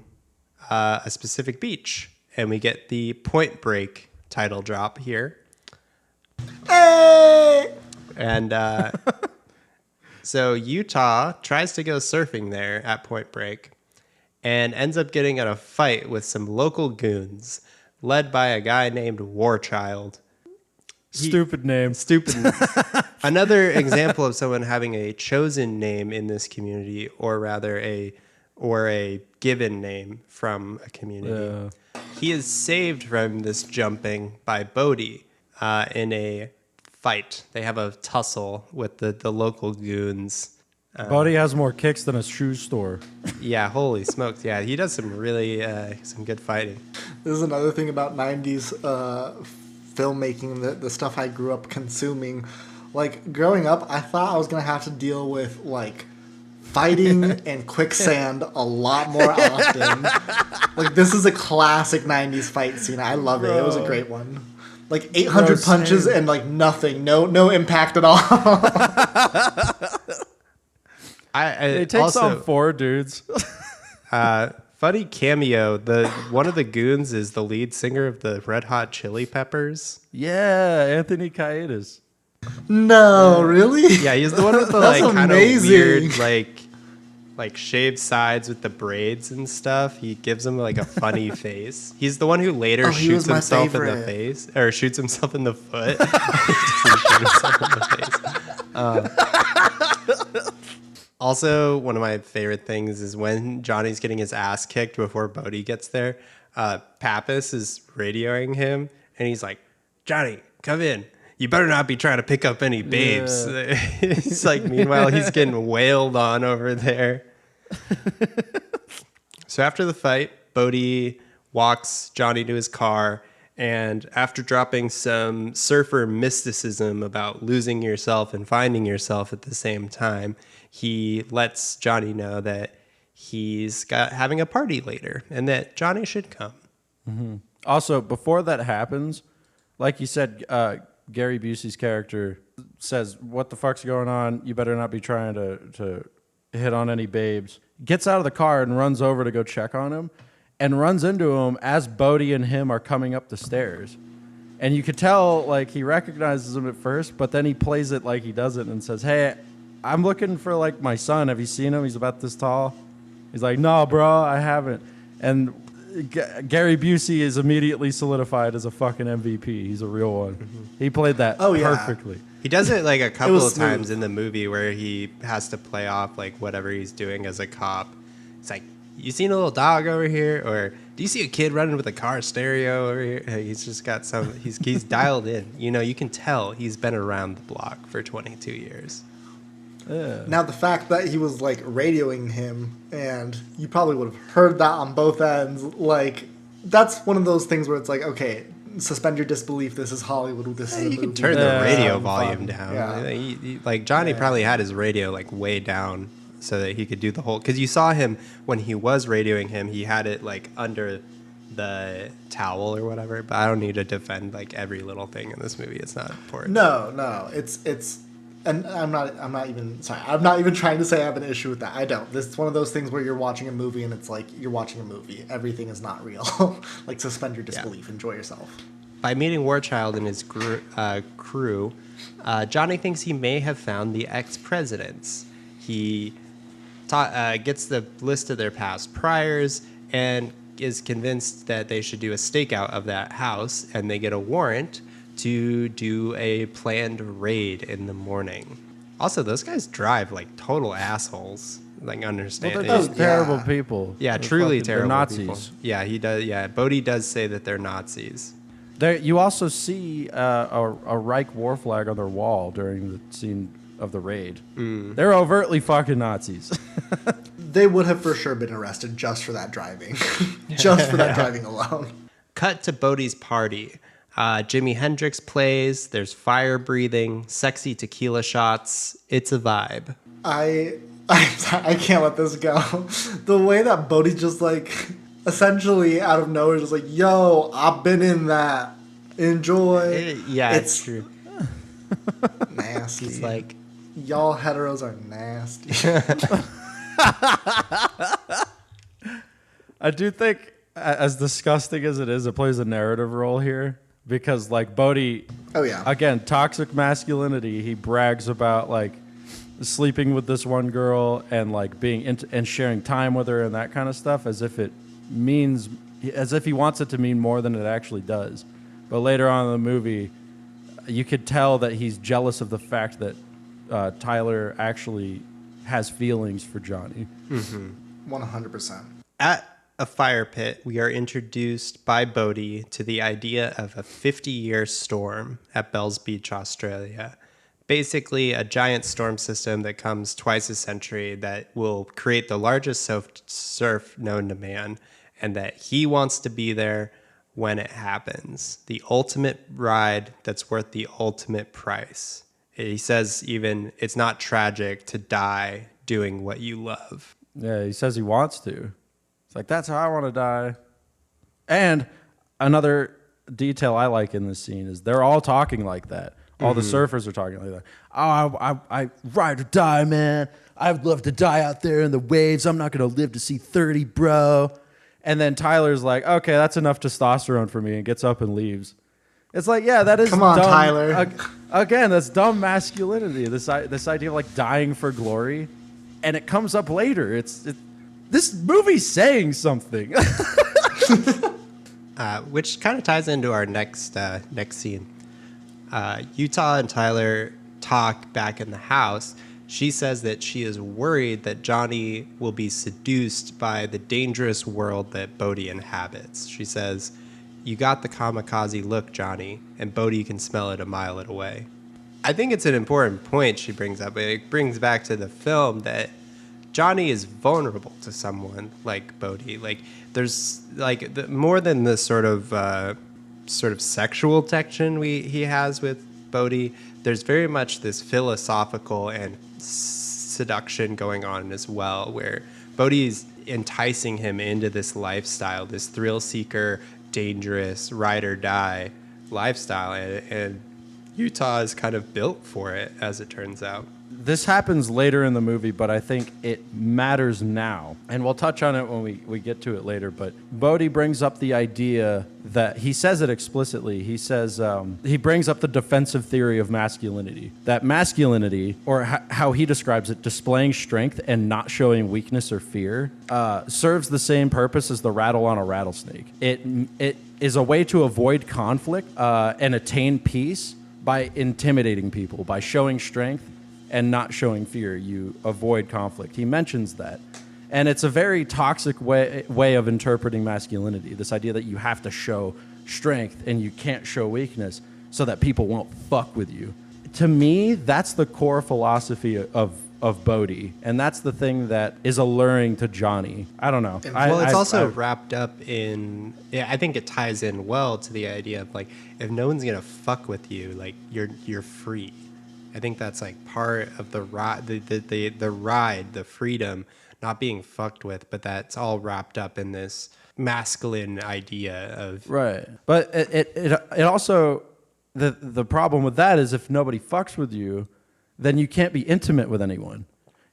a specific beach, and we get the Point Break title drop here. Hey! And so Utah tries to go surfing there at Point Break and ends up getting in a fight with some local goons led by a guy named Warchild. Stupid name. Stupid. Another example of someone having a chosen name in this community, or rather a given name from a community. He is saved from this jumping by Bodhi in a fight. They have a tussle with the local goons. Bodhi has more kicks than a shoe store. Yeah, holy smokes. Yeah, he does some really some good fighting. This is another thing about 90s filmmaking, the stuff I grew up consuming. Like, growing up, I thought I was going to have to deal with, like, fighting and quicksand a lot more often. Like, this is a classic 90s fight scene. I love it. It was a great one. Like, 800 punches and, like, nothing. No impact at all. It takes on 4 dudes. Funny cameo. One of the goons is the lead singer of the Red Hot Chili Peppers. Yeah, Anthony Kiedis. No, really? Yeah, he's the one with the like kind of weird like shaved sides with the braids and stuff. He gives him like a funny face. He's the one who later shoots himself in the face or shoots himself in the foot. Also, one of my favorite things is when Johnny's getting his ass kicked before Bodhi gets there. Pappas is radioing him, and he's like, "Johnny, come in. You better not be trying to pick up any babes." Yeah. He's like, meanwhile, he's getting wailed on over there. So after the fight, Bodhi walks Johnny to his car, and after dropping some surfer mysticism about losing yourself and finding yourself at the same time, he lets Johnny know that he's having a party later and that Johnny should come. Mm-hmm. Also, before that happens, like you said, Gary Busey's character says, "What the fuck's going on? You better not be trying to hit on any babes." Gets out of the car and runs over to go check on him, and runs into him as Bodhi and him are coming up the stairs. And you could tell, like, he recognizes him at first, but then he plays it like he doesn't and says, "Hey, I'm looking for, like, my son. Have you seen him? He's about this tall." He's like, "No, bro, I haven't." And Gary Busey is immediately solidified as a fucking MVP. He's a real one. Mm-hmm. He played that perfectly. He does it like a couple of times in the movie where he has to play off like whatever he's doing as a cop. It's like, "You seen a little dog over here?" Or, "Do you see a kid running with a car stereo over here?" He's just got he's dialed in. You know, you can tell he's been around the block for 22 years. Yeah. Now, the fact that he was, like, radioing him, and you probably would have heard that on both ends, like, that's one of those things where it's like, okay, suspend your disbelief. This is Hollywood. This is a movie. You can turn the radio volume down. Yeah. Like, Johnny probably had his radio, like, way down so that he could do the whole... Because you saw him, when he was radioing him, he had it, like, under the towel or whatever. But I don't need to defend, like, every little thing in this movie. It's not important. No. It's... And I'm not even trying to say I have an issue with that. I don't. This is one of those things where you're watching a movie and it's like you're watching a movie. Everything is not real. Like, suspend your disbelief. Yeah. Enjoy yourself. By meeting Warchild and his crew, Johnny thinks he may have found the ex-presidents. He gets the list of their past priors and is convinced that they should do a stakeout of that house, and they get a warrant to do a planned raid in the morning. Also, those guys drive like total assles. Like, understand? Well, they're just terrible people. Yeah, they're truly terrible Nazis. People. Yeah, he does. Yeah, Bodhi does say that they're Nazis. You also see a Reich war flag on their wall during the scene of the raid. They're overtly fucking Nazis. They would have for sure been arrested just for that driving. Just for that driving alone. Cut to Bodhi's party. Jimi Hendrix plays. There's fire breathing, sexy tequila shots. It's a vibe. I can't let this go. The way that Bodhi just, like, essentially out of nowhere just like, "Yo, I've been in that. Enjoy." It's true. Nasty. He's like, y'all heteros are nasty. I do think, as disgusting as it is, it plays a narrative role here. because like Bodhi, Oh yeah. again, toxic masculinity. He brags about like sleeping with this one girl and like being and sharing time with her and that kind of stuff, as if he wants it to mean more than it actually does. But later on in the movie, you could tell that he's jealous of the fact that Tyler actually has feelings for Johnny. 100%. At a fire pit, we are introduced by Bodhi to the idea of a 50-year storm at Bells Beach, Australia. Basically, a giant storm system that comes twice a century that will create the largest surf known to man, and that he wants to be there when it happens. The ultimate ride that's worth the ultimate price. He says even it's not tragic to die doing what you love. Yeah, he says he wants to. It's like, that's how I want to die. And another detail I like in this scene is they're all talking like that. All the surfers are talking like that. Oh, I ride or die, man. I'd love to die out there in the waves. I'm not going to live to see 30, bro. And then Tyler's like, okay, that's enough testosterone for me, and gets up and leaves. It's like, yeah, that is Come on, dumb. Tyler. Again, that's dumb masculinity. This idea of like dying for glory, and it comes up later. This movie's saying something. Which kind of ties into our next scene. Utah and Tyler talk back in the house. She says that she is worried that Johnny will be seduced by the dangerous world that Bodhi inhabits. She says, "You got the kamikaze look, Johnny, and Bodhi can smell it a mile away." I think it's an important point she brings up. It brings back to the film that Johnny is vulnerable to someone like Bodhi. Like, there's like more than the sort of sexual tension he has with Bodhi. There's very much this philosophical and seduction going on as well, where Bodhi's enticing him into this lifestyle, this thrill seeker, dangerous, ride or die lifestyle, and Utah is kind of built for it, as it turns out. This happens later in the movie, but I think it matters now. And we'll touch on it when we get to it later. But Bodhi brings up the idea that he says it explicitly. He says, he brings up the defensive theory of masculinity. That masculinity, or how he describes it, displaying strength and not showing weakness or fear, serves the same purpose as the rattle on a rattlesnake. It is a way to avoid conflict and attain peace by intimidating people, by showing strength and not showing fear. You avoid conflict. He mentions that. And it's a very toxic way of interpreting masculinity, this idea that you have to show strength and you can't show weakness so that people won't fuck with you. To me, that's the core philosophy of Bodhi, and that's the thing that is alluring to Johnny. I don't know. Well, it's also wrapped up in, I think it ties in well to the idea of like, if no one's gonna fuck with you, like you're free. I think that's like part of the ride, the freedom, not being fucked with, but that's all wrapped up in this masculine idea of right. But it also, the problem with that is if nobody fucks with you, then you can't be intimate with anyone.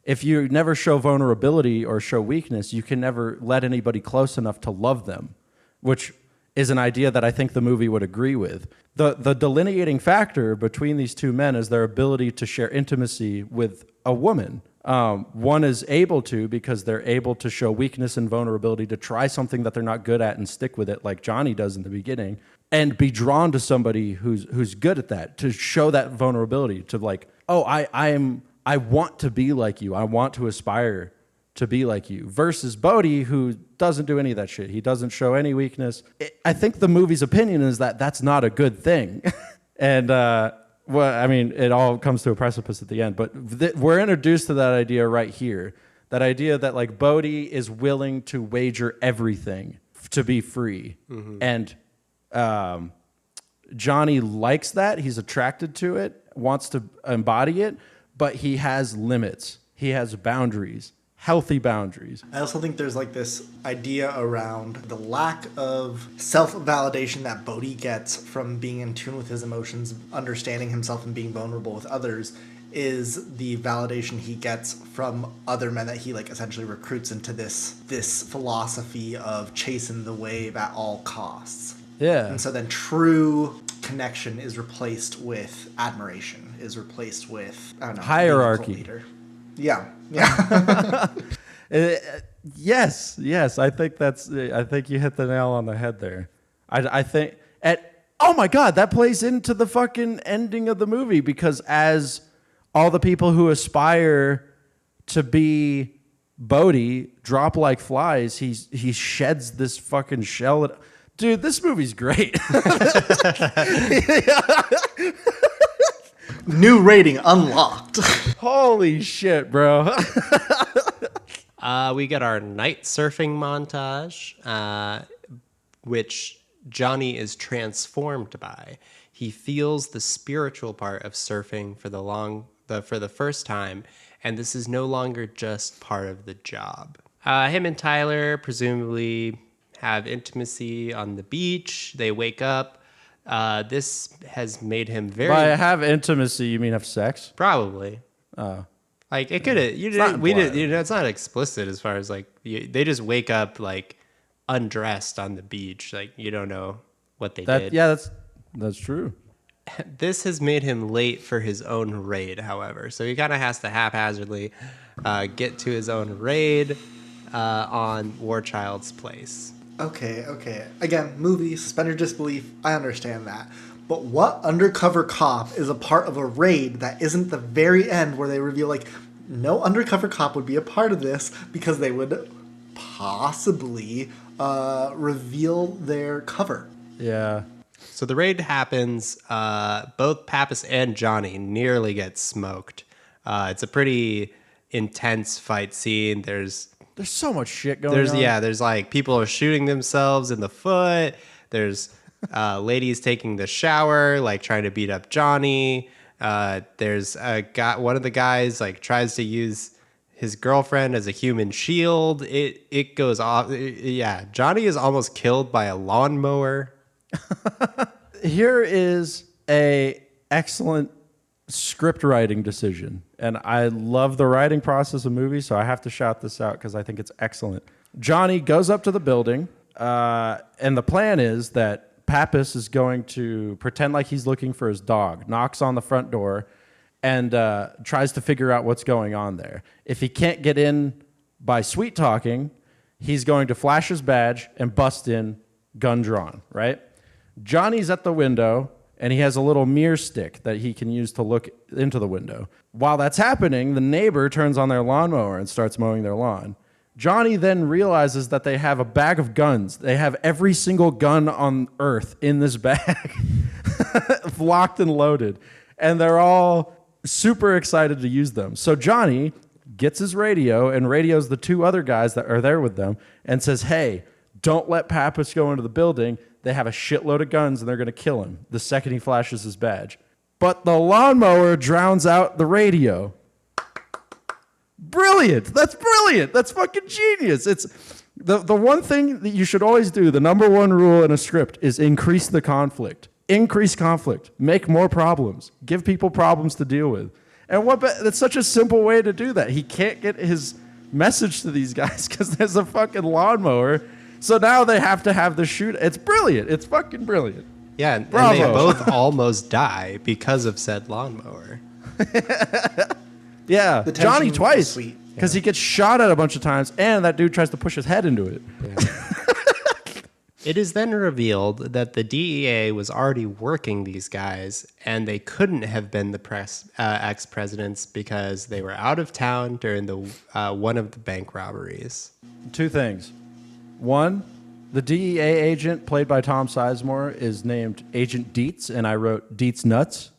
If you never show vulnerability or show weakness, you can never let anybody close enough to love them, which is an idea that I think the movie would agree with. The delineating factor between these two men is their ability to share intimacy with a woman. One is able to because they're able to show weakness and vulnerability, to try something that they're not good at and stick with it like Johnny does in the beginning, and be drawn to somebody who's good at that, to show that vulnerability, to like, oh, I want to be like you. I want to aspire to be like you, versus Bodhi, who doesn't do any of that shit. He doesn't show any weakness. I think the movie's opinion is that that's not a good thing. And, well, I mean, it all comes to a precipice at the end, but we're introduced to that idea right here. That idea that like Bodhi is willing to wager everything to be free. Mm-hmm. And Johnny likes that. He's attracted to it, wants to embody it, but he has limits. He has boundaries. Healthy boundaries. I also think there's like this idea around the lack of self-validation that Bodhi gets from being in tune with his emotions, understanding himself and being vulnerable with others, is the validation he gets from other men that he like essentially recruits into this philosophy of chasing the wave at all costs. Yeah. And so then true connection is replaced with admiration, is replaced with, I don't know, hierarchy. being a cult leader. Yeah. Yes. I think you hit the nail on the head there. I think oh my God, that plays into the fucking ending of the movie, because as all the people who aspire to be Bodhi drop like flies, he sheds this fucking shell. Dude, this movie's great. New rating unlocked. Holy shit, bro. We get our night surfing montage, which Johnny is transformed by. He feels the spiritual part of surfing for the first time, and this is no longer just part of the job. Him and Tyler presumably have intimacy on the beach. They wake up. This has made him very... By have intimacy, you mean have sex? Probably. Like, it could have... It's not explicit as far as, like... they just wake up, like, undressed on the beach. Like, you don't know what they did. Yeah, that's true. This has made him late for his own raid, however. So he kind of has to haphazardly get to his own raid on Warchild's place. Okay. Again, movie, suspend your disbelief. I understand that. But what undercover cop is a part of a raid that isn't the very end where they reveal, like, no undercover cop would be a part of this because they would possibly reveal their cover. Yeah. So the raid happens. Both Pappas and Johnny nearly get smoked. It's a pretty intense fight scene. There's so much shit going on. Yeah, there's like people are shooting themselves in the foot. There's ladies taking the shower, like trying to beat up Johnny. There's a guy, one of the guys like tries to use his girlfriend as a human shield. It goes off. Yeah, Johnny is almost killed by a lawnmower. Here is a excellent script writing decision, and I love the writing process of movies, so I have to shout this out because I think it's excellent. Johnny goes up to the building, and the plan is that Pappas is going to pretend like he's looking for his dog, knocks on the front door, and tries to figure out what's going on there. If he can't get in by sweet talking, he's going to flash his badge and bust in, gun drawn, right? Johnny's at the window, and he has a little mirror stick that he can use to look into the window. While that's happening, the neighbor turns on their lawnmower and starts mowing their lawn. Johnny then realizes that they have a bag of guns. They have every single gun on Earth in this bag, locked and loaded. And they're all super excited to use them. So Johnny gets his radio and radios the two other guys that are there with them and says, hey, don't let Pappas go into the building. They have a shitload of guns and they're going to kill him the second he flashes his badge. But the lawnmower drowns out the radio. Brilliant. That's brilliant. That's fucking genius. It's the one thing that you should always do, the number one rule in a script is increase the conflict. Increase conflict. Make more problems. Give people problems to deal with. And that's such a simple way to do that. He can't get his message to these guys because there's a fucking lawnmower. So now they have to have the shoot. It's brilliant. It's fucking brilliant. Yeah, and they both almost die because of said lawnmower. Yeah, Johnny twice because he gets shot at a bunch of times, and that dude tries to push his head into it. Yeah. It is then revealed that the DEA was already working these guys, and they couldn't have been the ex-presidents because they were out of town during the one of the bank robberies. Two things. One, the DEA agent played by Tom Sizemore is named Agent Dietz, and I wrote Dietz nuts.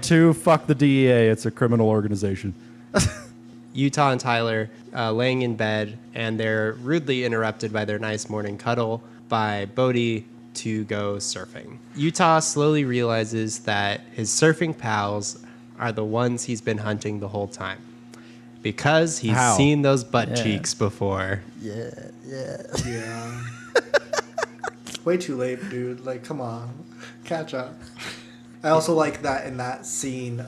Two, fuck the DEA. It's a criminal organization. Utah and Tyler laying in bed, and they're rudely interrupted by their nice morning cuddle by Bodhi to go surfing. Utah slowly realizes that his surfing pals are the ones he's been hunting the whole time. Because he's seen those butt cheeks before. Yeah. Way too late, dude. Like, come on. Catch up. I also like that in that scene,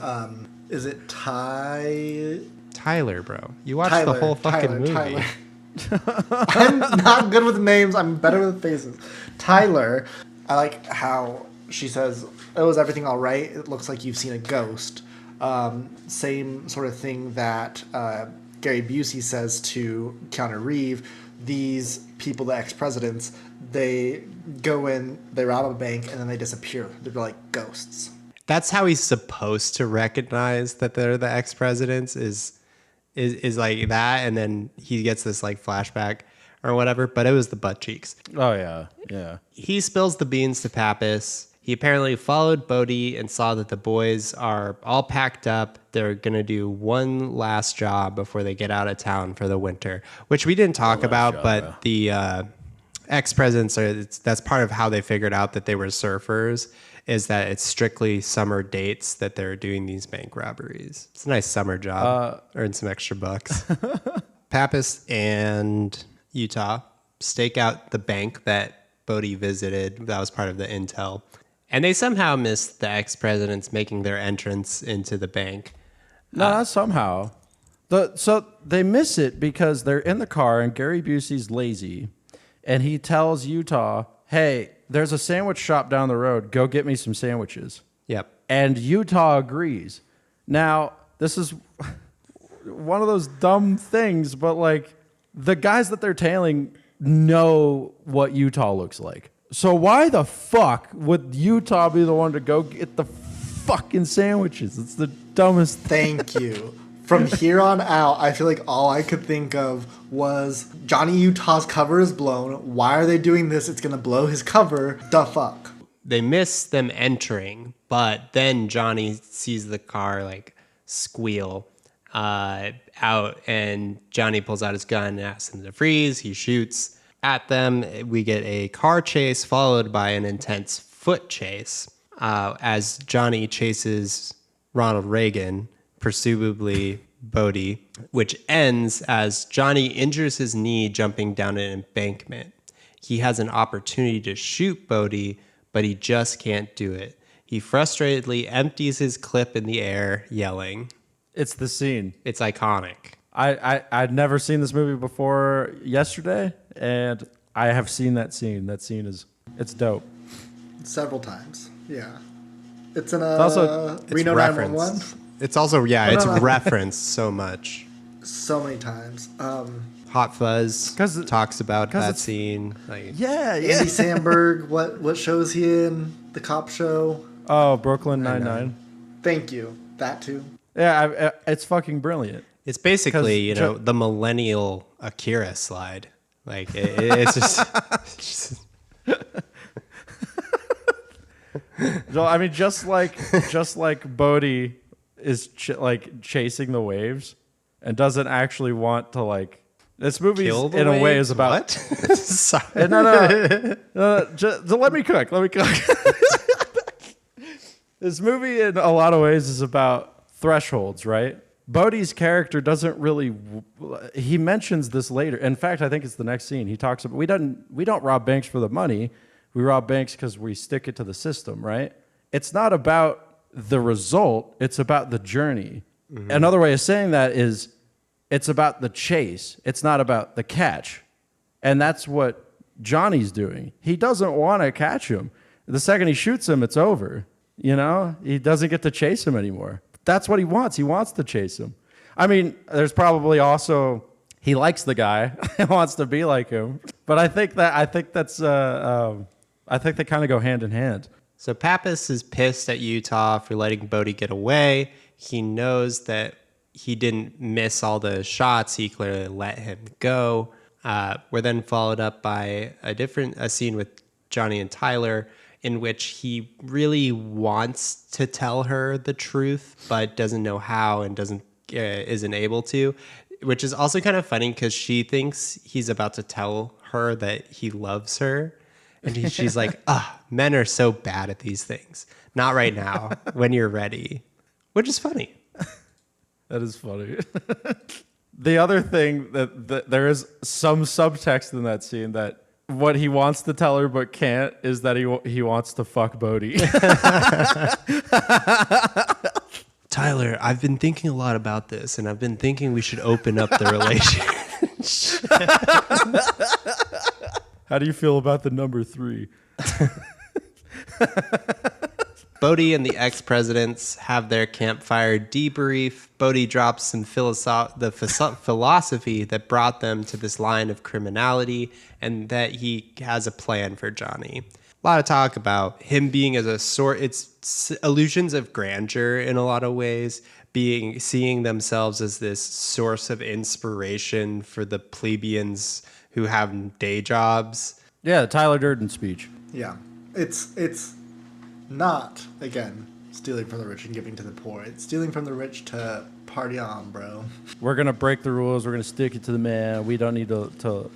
is it Tyler, bro. You watched the whole fucking movie. I'm not good with names. I'm better with faces. Tyler, I like how she says, "Oh, is everything all right? It looks like you've seen a ghost." Same sort of thing that Gary Busey says to Keanu Reeves. These people, the ex-presidents, they go in, they rob a bank, and then they disappear. They're like ghosts. That's how he's supposed to recognize that they're the ex-presidents is like that, and then he gets this like flashback or whatever. But it was the butt cheeks. Oh yeah. He spills the beans to Pappas. He apparently followed Bodhi and saw that the boys are all packed up. They're going to do one last job before they get out of town for the winter, which we didn't talk about, but the ex-presidents that's part of how they figured out that they were surfers, is that it's strictly summer dates that they're doing these bank robberies. It's a nice summer job. Earn some extra bucks. Pappas and Utah stake out the bank that Bodhi visited. That was part of the intel. And they somehow missed the ex-presidents making their entrance into the bank. No, not somehow. So they miss it because they're in the car and Gary Busey's lazy. And he tells Utah, hey, there's a sandwich shop down the road. Go get me some sandwiches. Yep. And Utah agrees. Now, this is one of those dumb things, but like the guys that they're tailing know what Utah looks like. So why the fuck would Utah be the one to go get the fucking sandwiches? It's the dumbest thing. Thank you. From here on out, I feel like all I could think of was Johnny Utah's cover is blown. Why are they doing this? It's going to blow his cover. The fuck? They miss them entering, but then Johnny sees the car like squeal out, and Johnny pulls out his gun and asks them to freeze. He shoots at them. We get a car chase followed by an intense foot chase as Johnny chases Ronald Reagan, presumably Bodhi, which ends as Johnny injures his knee jumping down an embankment. He has an opportunity to shoot Bodhi, but he just can't do it. He frustratedly empties his clip in the air, yelling. It's the scene. It's iconic. I'd never seen this movie before yesterday, and I have seen that scene. That scene it's dope. Several times. Yeah. It's in referenced. Reno 911. It's also, it's referenced so much. So many times. Hot Fuzz talks about that scene. Like, yeah. Andy Samberg, what show is he in? The cop show? Oh, Brooklyn Nine-Nine. Thank you. That too. Yeah, it's fucking brilliant. It's basically, the millennial Akira slide. Like, it's just... I mean, just like Bodhi is chasing the waves and doesn't actually want to like. This movie in a way is about. What? Sorry. No. Just let me cook. This movie in a lot of ways is about thresholds, right? Bodhi's character doesn't really. He mentions this later. In fact, I think it's the next scene. He talks about we don't rob banks for the money. We rob banks because we stick it to the system, right? It's not about the result. It's about the journey. Mm-hmm. Another way of saying that is it's about the chase. It's not about the catch. And that's what Johnny's doing. He doesn't want to catch him. The second he shoots him, it's over. He doesn't get to chase him anymore. That's what he wants. He wants to chase him. I mean, there's probably also he likes the guy. He wants to be like him. But I think they kind of go hand in hand. So Pappas is pissed at Utah for letting Bodhi get away. He knows that he didn't miss all the shots. He clearly let him go. We're then followed up by a scene with Johnny and Tyler in which he really wants to tell her the truth, but doesn't know how and isn't able to, which is also kind of funny because she thinks he's about to tell her that he loves her. And she's like, men are so bad at these things. Not right now, when you're ready. Which is funny. That is funny. The other thing that there is some subtext in that scene that what he wants to tell her but can't is that he wants to fuck Bodhi. Tyler, I've been thinking a lot about this, and I've been thinking we should open up the relationship. How do you feel about the number 3? Bodhi and the ex-presidents have their campfire debrief. Bodhi drops some philosophy that brought them to this line of criminality, and that he has a plan for Johnny. A lot of talk about him being as a sort. It's illusions of grandeur in a lot of ways, seeing themselves as this source of inspiration for the plebeians who have day jobs. Yeah, the Tyler Durden speech. Yeah, it's not, again, stealing from the rich and giving to the poor. It's stealing from the rich to party on, bro. We're going to break the rules. We're going to stick it to the man. We don't need to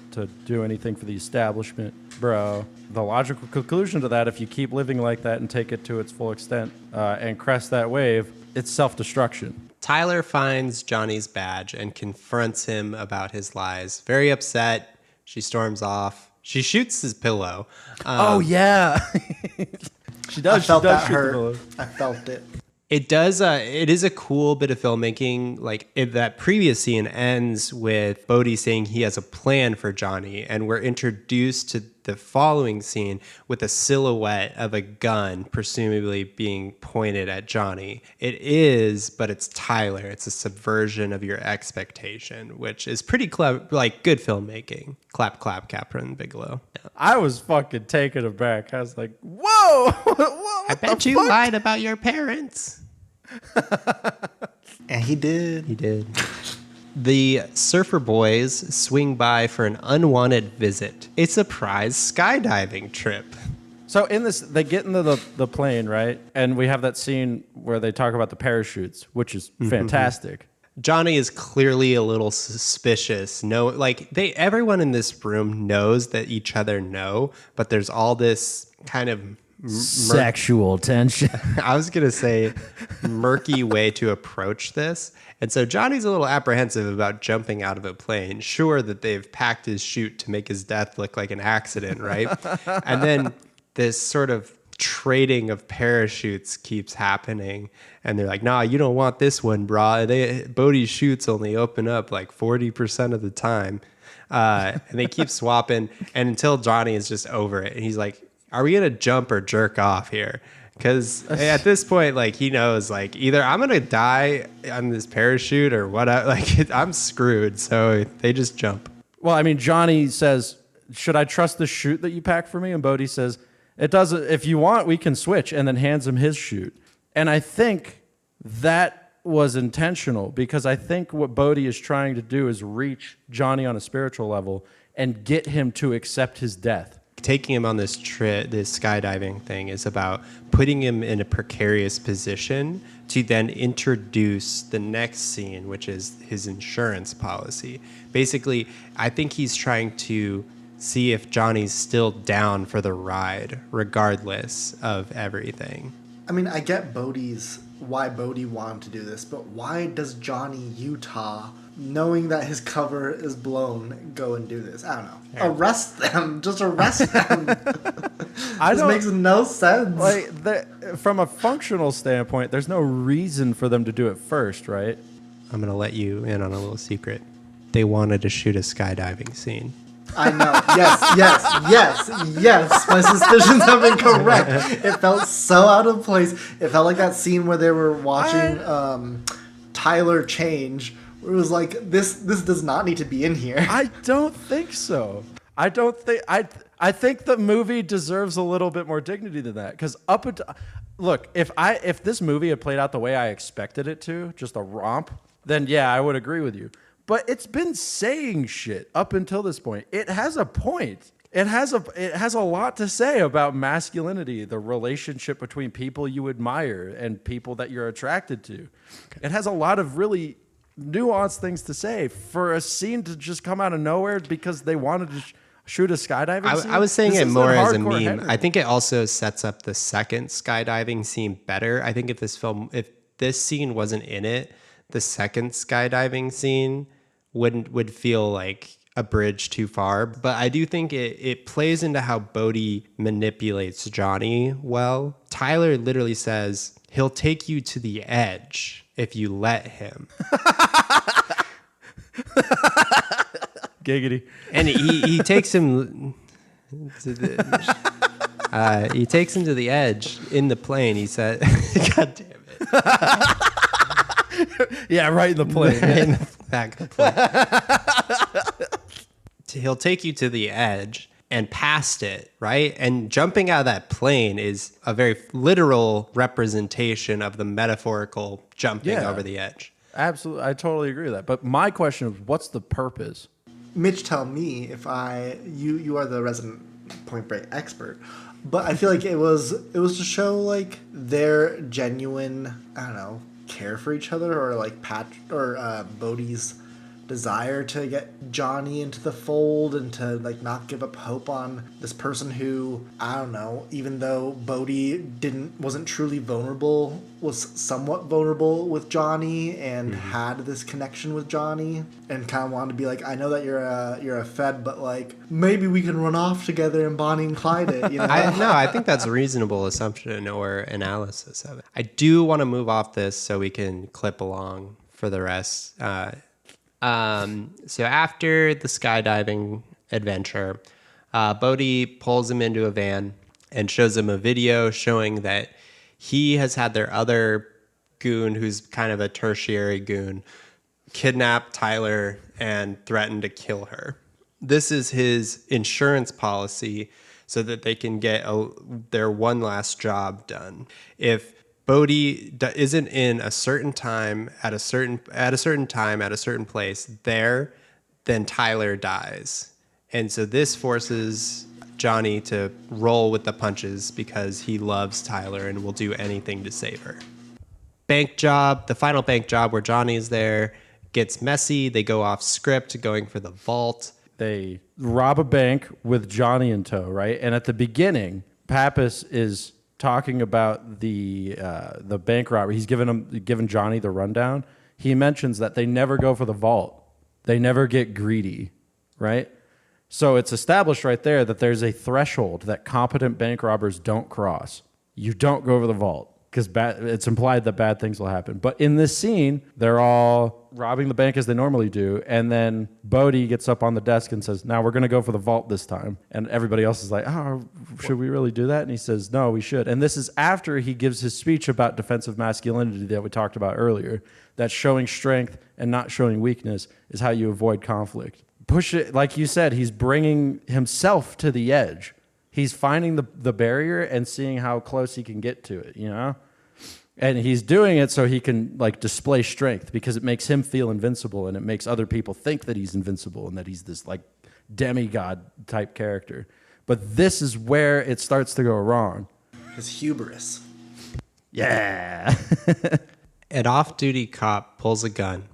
do anything for the establishment, bro. The logical conclusion to that, if you keep living like that and take it to its full extent and crest that wave, it's self-destruction. Tyler finds Johnny's badge and confronts him about his lies. Very upset. She storms off. She shoots his pillow. Oh, yeah. She does. I felt she does that shoot hurt. the pillow. I felt it. It does. It is a cool bit of filmmaking. Like that previous scene ends with Bodhi saying he has a plan for Johnny, and we're introduced to the following scene with a silhouette of a gun, presumably being pointed at Johnny. It is, but it's Tyler. It's a subversion of your expectation, which is pretty clever. Like good filmmaking. Clap, clap, Kathryn Bigelow. Yeah. I was fucking taken aback. I was like, whoa! I bet you lied about your parents. And he did. He did. The surfer boys swing by for an unwanted visit. A surprise skydiving trip. So in this, they get into the plane, right? And we have that scene where they talk about the parachutes, which is fantastic. Johnny is clearly a little suspicious. No, like everyone in this room knows that each other know, but there's all this kind of sexual tension. I was going to say murky way to approach this. And so Johnny's a little apprehensive about jumping out of a plane, sure that they've packed his chute to make his death look like an accident, right? And then this sort of trading of parachutes keeps happening. And they're like, nah, you don't want this one, brah. Bodhi's chutes only open up like 40% of the time. And they keep swapping. And until Johnny is just over it. And he's like, are we going to jump or jerk off here? Because at this point, like, he knows, like, either I'm going to die on this parachute or what, I'm screwed. So they just jump. Well, I mean, Johnny says, should I trust the chute that you packed for me? And Bodhi says, it doesn't. If you want, we can switch, and then hands him his chute. And I think that was intentional, because I think what Bodhi is trying to do is reach Johnny on a spiritual level and get him to accept his death. Taking him on this trip, this skydiving thing, is about putting him in a precarious position to then introduce the next scene, which is his insurance policy. Basically, I think he's trying to see if Johnny's still down for the ride, regardless of everything. I mean, I get why Bodhi wanted to do this, but why does Johnny Utah, knowing that his cover is blown, go and do this? I don't know. Yeah. Arrest them. Just arrest them. This makes no sense. Like, from a functional standpoint, there's no reason for them to do it first, right? I'm going to let you in on a little secret. They wanted to shoot a skydiving scene. I know. Yes. My suspicions have been correct. It felt so out of place. It felt like that scene where they were watching Tyler change. It was like, this does not need to be in here. I don't think so. I think the movie deserves a little bit more dignity than that. Because look, if this movie had played out the way I expected it to, just a romp, then yeah, I would agree with you. But it's been saying shit up until this point. It has a point. It has a lot to say about masculinity, the relationship between people you admire and people that you're attracted to. It has a lot of really nuanced things to say. For a scene to just come out of nowhere because they wanted to shoot a skydiving scene? I was saying it more as a meme. Header. I think it also sets up the second skydiving scene better. I think if this scene wasn't in it, the second skydiving scene would feel like a bridge too far. But I do think it plays into how Bodhi manipulates Johnny well. Tyler literally says, he'll take you to the edge if you let him. Giggity. And he takes him to the he takes him to the edge in the plane. He said, "God damn it!" Yeah, right in the plane. In the back of the plane. He'll take you to the edge and past it, right? And jumping out of that plane is a very literal representation of the metaphorical jumping over the edge. Absolutely. I totally agree with that. But my question is, what's the purpose? Mitch, tell me if you are the resident Point Break expert, but I feel like it was to show like their genuine, I don't know, care for each other, or like Bodhi's desire to get Johnny into the fold and to like not give up hope on this person who, I don't know, even though Bodhi wasn't truly vulnerable, was somewhat vulnerable with Johnny and had this connection with Johnny and kind of wanted to be like, I know that you're a Fed, but like maybe we can run off together and Bonnie and Clyde it, you know? I think that's a reasonable assumption or analysis of it. I do want to move off this so we can clip along for the rest. So after the skydiving adventure, Bodhi pulls him into a van and shows him a video showing that he has had their other goon, who's kind of a tertiary goon, kidnap Tyler and threaten to kill her. This is his insurance policy so that they can get their one last job done. If Bodhi isn't in a certain time at a certain time at a certain place there, then Tyler dies. And so this forces Johnny to roll with the punches because he loves Tyler and will do anything to save her. Bank job, the final bank job where Johnny is there, gets messy. They go off script going for the vault. They rob a bank with Johnny in tow, right? And at the beginning, Pappas is talking about the bank robbery. He's given Johnny the rundown. He mentions that they never go for the vault. They never get greedy, right? So it's established right there that there's a threshold that competent bank robbers don't cross. You don't go over the vault because it's implied that bad things will happen. But in this scene, they're all robbing the bank as they normally do. And then Bodhi gets up on the desk and says, now we're going to go for the vault this time. And everybody else is like, oh, should we really do that? And he says, no, we should. And this is after he gives his speech about defensive masculinity that we talked about earlier, that showing strength and not showing weakness is how you avoid conflict. Push it, like you said, he's bringing himself to the edge. He's finding the barrier and seeing how close he can get to it, you know? And he's doing it so he can like display strength because it makes him feel invincible and it makes other people think that he's invincible and that he's this like demigod type character. But this is where it starts to go wrong. His hubris. Yeah. An off-duty cop pulls a gun,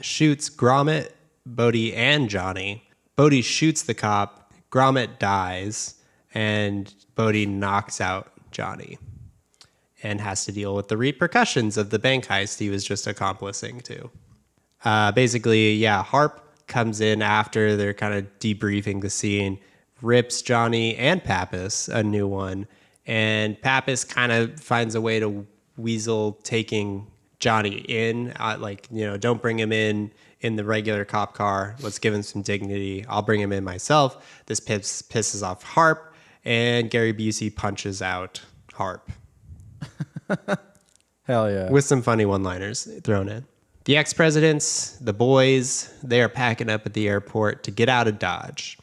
shoots Gromit, Bodhi, and Johnny. Bodhi shoots the cop, Gromit dies, and Bodhi knocks out Johnny and has to deal with the repercussions of the bank heist he was just accomlicing to. Basically, Harp comes in after they're kind of debriefing the scene, rips Johnny and Pappas a new one, and Pappas kind of finds a way to weasel taking Johnny in, don't bring him in the regular cop car. Let's give him some dignity. I'll bring him in myself. This pisses off Harp, and Gary Busey punches out Harp. Hell yeah. With some funny one-liners thrown in. The ex-presidents, the boys, they are packing up at the airport to get out of Dodge.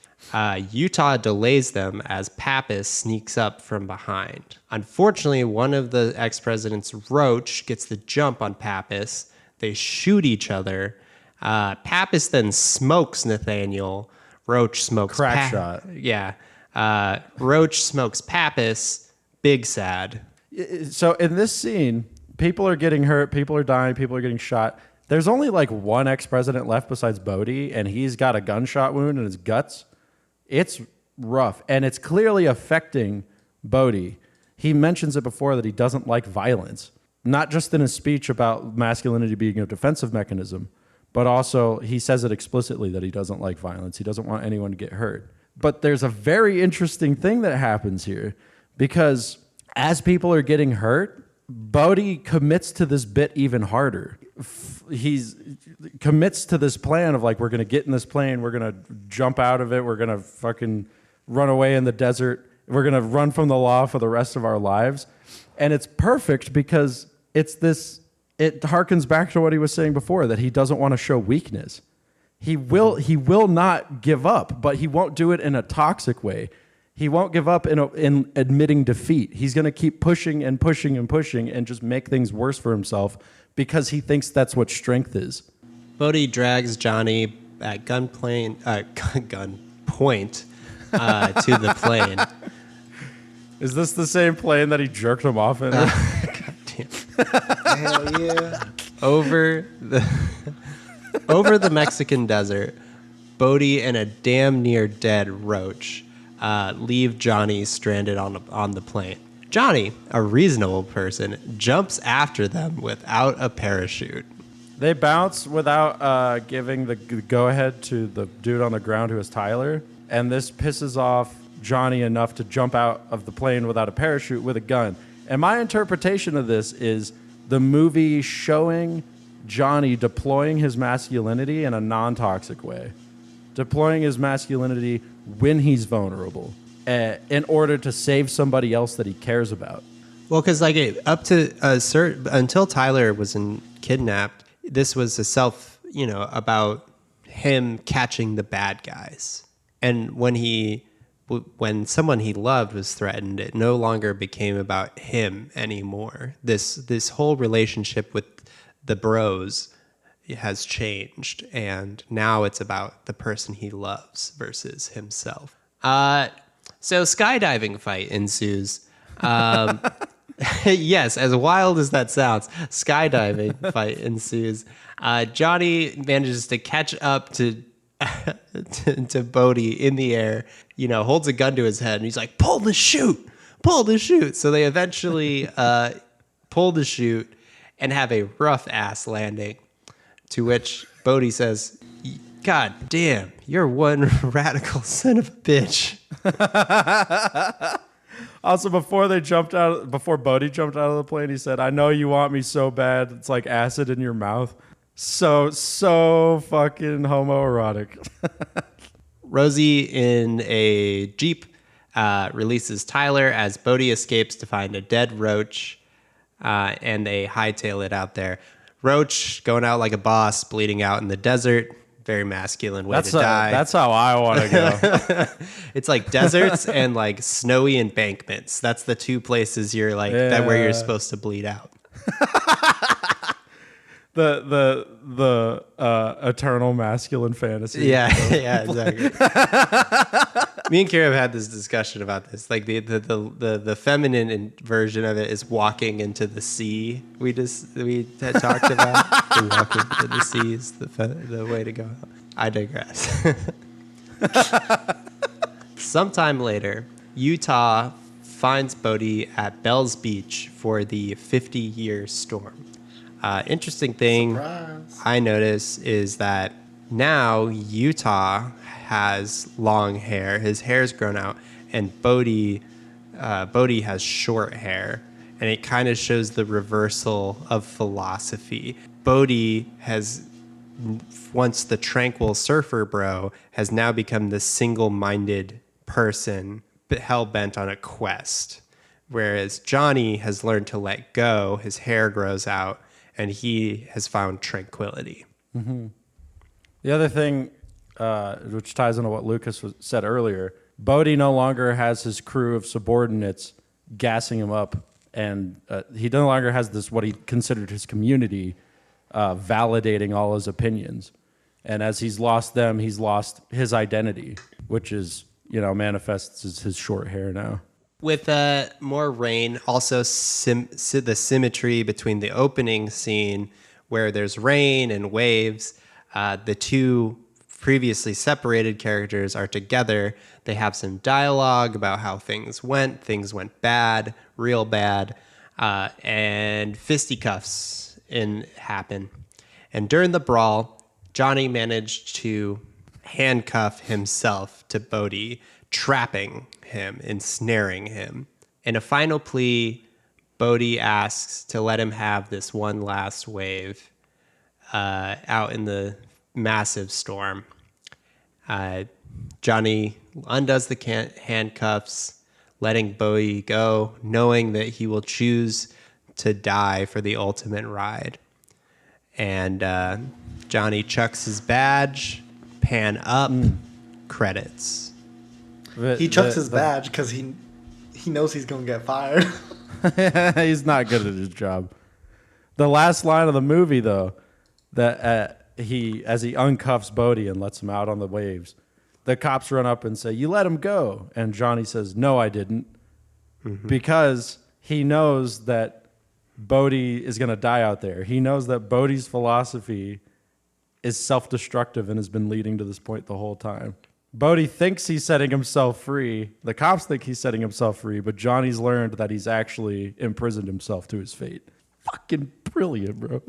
Utah delays them as Pappas sneaks up from behind. Unfortunately, one of the ex-presidents, Roach, gets the jump on Pappas. They shoot each other. Pappas then smokes Nathaniel. Roach smokes... Crack shot. Yeah. Roach smokes Pappas. Big sad. So in this scene, people are getting hurt, people are dying, people are getting shot. There's only like one ex-president left besides Bodhi, and he's got a gunshot wound in his guts. It's rough, and it's clearly affecting Bodhi. He mentions it before that he doesn't like violence, not just in his speech about masculinity being a defensive mechanism, but also he says it explicitly that he doesn't like violence. He doesn't want anyone to get hurt. But there's a very interesting thing that happens here, because as people are getting hurt, Bodhi commits to this bit even harder. He's commits to this plan of like, we're going to get in this plane, we're going to jump out of it, we're going to fucking run away in the desert, we're going to run from the law for the rest of our lives. And it's perfect because it harkens back to what he was saying before, that he doesn't want to show weakness. He will not give up, but he won't do it in a toxic way. He won't give up in admitting defeat. He's going to keep pushing and pushing and pushing and just make things worse for himself because he thinks that's what strength is. Bodhi drags Johnny at gunpoint to the plane. Is this the same plane that he jerked him off in? God damn. Hell yeah. Over the Mexican desert, Bodhi and a damn near dead roach leave Johnny stranded on the plane. Johnny, a reasonable person, jumps after them without a parachute. They bounce without giving the go-ahead to the dude on the ground who is Tyler, and this pisses off Johnny enough to jump out of the plane without a parachute with a gun. And my interpretation of this is the movie showing Johnny deploying his masculinity in a non-toxic way. Deploying his masculinity when he's vulnerable in order to save somebody else that he cares about. Well, because like up to a certain until Tyler was kidnapped, this was about him catching the bad guys. And when someone he loved was threatened, it no longer became about him anymore. This whole relationship with the bros has changed, and now it's about the person he loves versus himself. So skydiving fight ensues. Yes, as wild as that sounds, skydiving fight ensues. Johnny manages to catch up to Bodhi in the air, holds a gun to his head, and he's like, pull the chute. So they eventually pull the chute and have a rough ass landing, to which Bodhi says, God damn, you're one radical son of a bitch. Also, before Bodhi jumped out of the plane, he said, I know you want me so bad, it's like acid in your mouth. So fucking homoerotic. Rosie in a Jeep releases Tyler as Bodhi escapes to find a dead roach, and they hightail it out there. Roach going out like a boss, bleeding out in the desert. Very masculine way to die. That's how I want to go. It's like deserts and like snowy embankments. That's the two places you're like where you're supposed to bleed out. The eternal masculine fantasy. Yeah, exactly. Me and Kira have had this discussion about this. Like the feminine version of it is walking into the sea. We had talked about walking into the sea is the way to go. I digress. Sometime later, Utah finds Bodhi at Bell's Beach for the 50-year storm. Interesting thing Surprise. I notice is that now Utah has long hair. His hair's grown out, and Bodhi has short hair, and it kind of shows the reversal of philosophy. Bodhi has, once the tranquil surfer bro, has now become the single-minded person, but hell-bent on a quest. Whereas Johnny has learned to let go, his hair grows out, and he has found tranquility. Mm-hmm. The other thing, which ties into what Lucas said earlier, Bodhi no longer has his crew of subordinates gassing him up, and he no longer has this, what he considered his community, validating all his opinions. And as he's lost them, he's lost his identity, which is, manifests as his short hair now. With more rain, also the symmetry between the opening scene where there's rain and waves, the two previously separated characters are together. They have some dialogue about how things went bad, real bad, and fisticuffs happen. And during the brawl, Johnny managed to handcuff himself to Bodhi, trapping him, ensnaring him. In a final plea, Bodhi asks to let him have this one last wave out in the massive storm. Johnny undoes the handcuffs, letting Bodhi go, knowing that he will choose to die for the ultimate ride. And Johnny chucks his badge, pan up, credits. He chucks his badge because he knows he's going to get fired. He's not good at his job. The last line of the movie, though, that as he uncuffs Bodhi and lets him out on the waves, the cops run up and say, "You let him go." And Johnny says, "No, I didn't." Mm-hmm. Because he knows that Bodhi is going to die out there. He knows that Bodhi's philosophy is self-destructive and has been leading to this point the whole time. Bodhi thinks he's setting himself free. The cops think he's setting himself free, but Johnny's learned that he's actually imprisoned himself to his fate. Fucking brilliant, bro.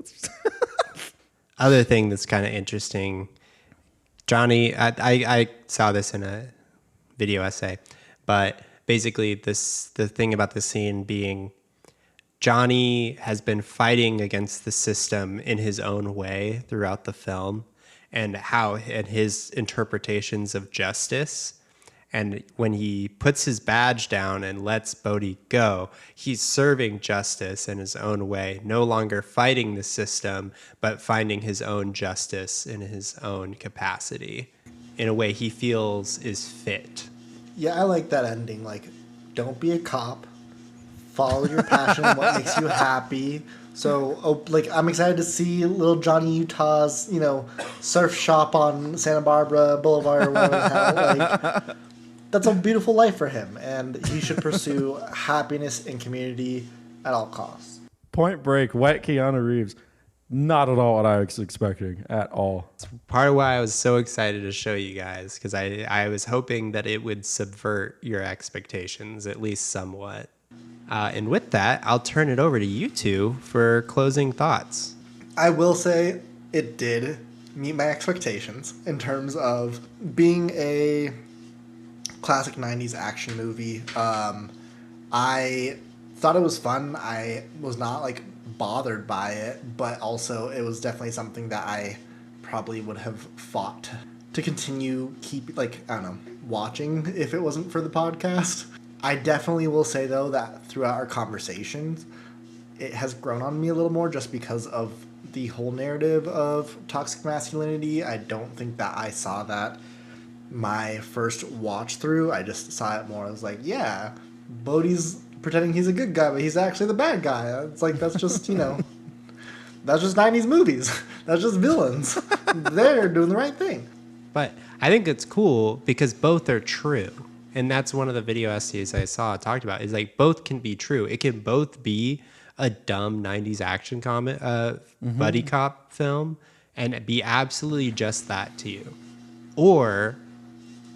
Other thing that's kind of interesting, Johnny, I saw this in a video essay, but basically the thing about the scene being Johnny has been fighting against the system in his own way throughout the film, and his interpretations of justice. And when he puts his badge down and lets Bodhi go, he's serving justice in his own way, no longer fighting the system, but finding his own justice in his own capacity, in a way he feels is fit. Yeah, I like that ending. Like, don't be a cop. Follow your passion and what makes you happy. So, I'm excited to see little Johnny Utah's, surf shop on Santa Barbara Boulevard or whatever the hell. That's a beautiful life for him, and he should pursue happiness and community at all costs. Point Break, wet Keanu Reeves. Not at all what I was expecting, at all. It's part of why I was so excited to show you guys, because I was hoping that it would subvert your expectations, at least somewhat. And with that, I'll turn it over to you two for closing thoughts. I will say it did meet my expectations in terms of being a classic 90s action movie. I thought it was fun. I was not bothered by it, but also it was definitely something that I probably would have fought to continue watching if it wasn't for the podcast. I definitely will say, though, that throughout our conversations, it has grown on me a little more just because of the whole narrative of toxic masculinity. I don't think that I saw that my first watch through. I just saw it more as yeah, Bodhi's pretending he's a good guy, but he's actually the bad guy. It's that's just, that's just 90s movies. That's just villains. They're doing the right thing. But I think it's cool because both are true. And that's one of the video essays I saw talked about is both can be true. It can both be a dumb 90s action buddy cop film and be absolutely just that to you.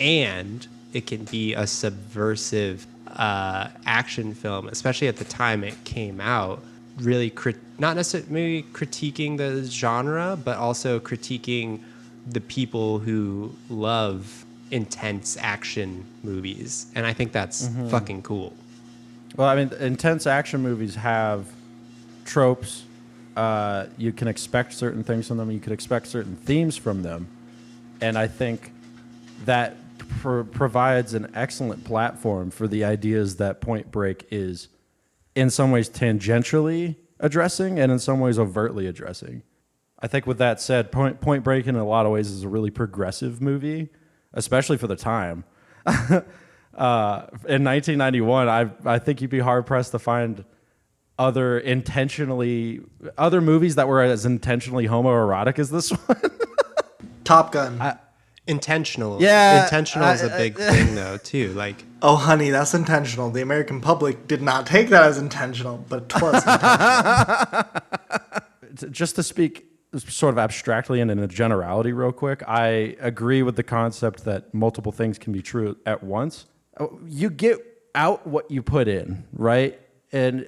And it can be a subversive action film, especially at the time it came out, really not necessarily maybe critiquing the genre, but also critiquing the people who love intense action movies, and I think that's fucking cool. Well, I mean, intense action movies have tropes. You can expect certain things from them. You can expect certain themes from them, and I think that provides an excellent platform for the ideas that Point Break is, in some ways, tangentially addressing, and in some ways, overtly addressing. I think, with that said, Point Break in a lot of ways is a really progressive movie, especially for the time. In 1991, I think you'd be hard-pressed to find other movies that were as intentionally homoerotic as this one. Top Gun. Intentional. Yeah. Intentional is a big thing, though, too. Oh, honey, that's intentional. The American public did not take that as intentional, but it was intentional. Just to speak sort of abstractly and in a generality real quick, I agree with the concept that multiple things can be true at once. You get out what you put in, right? And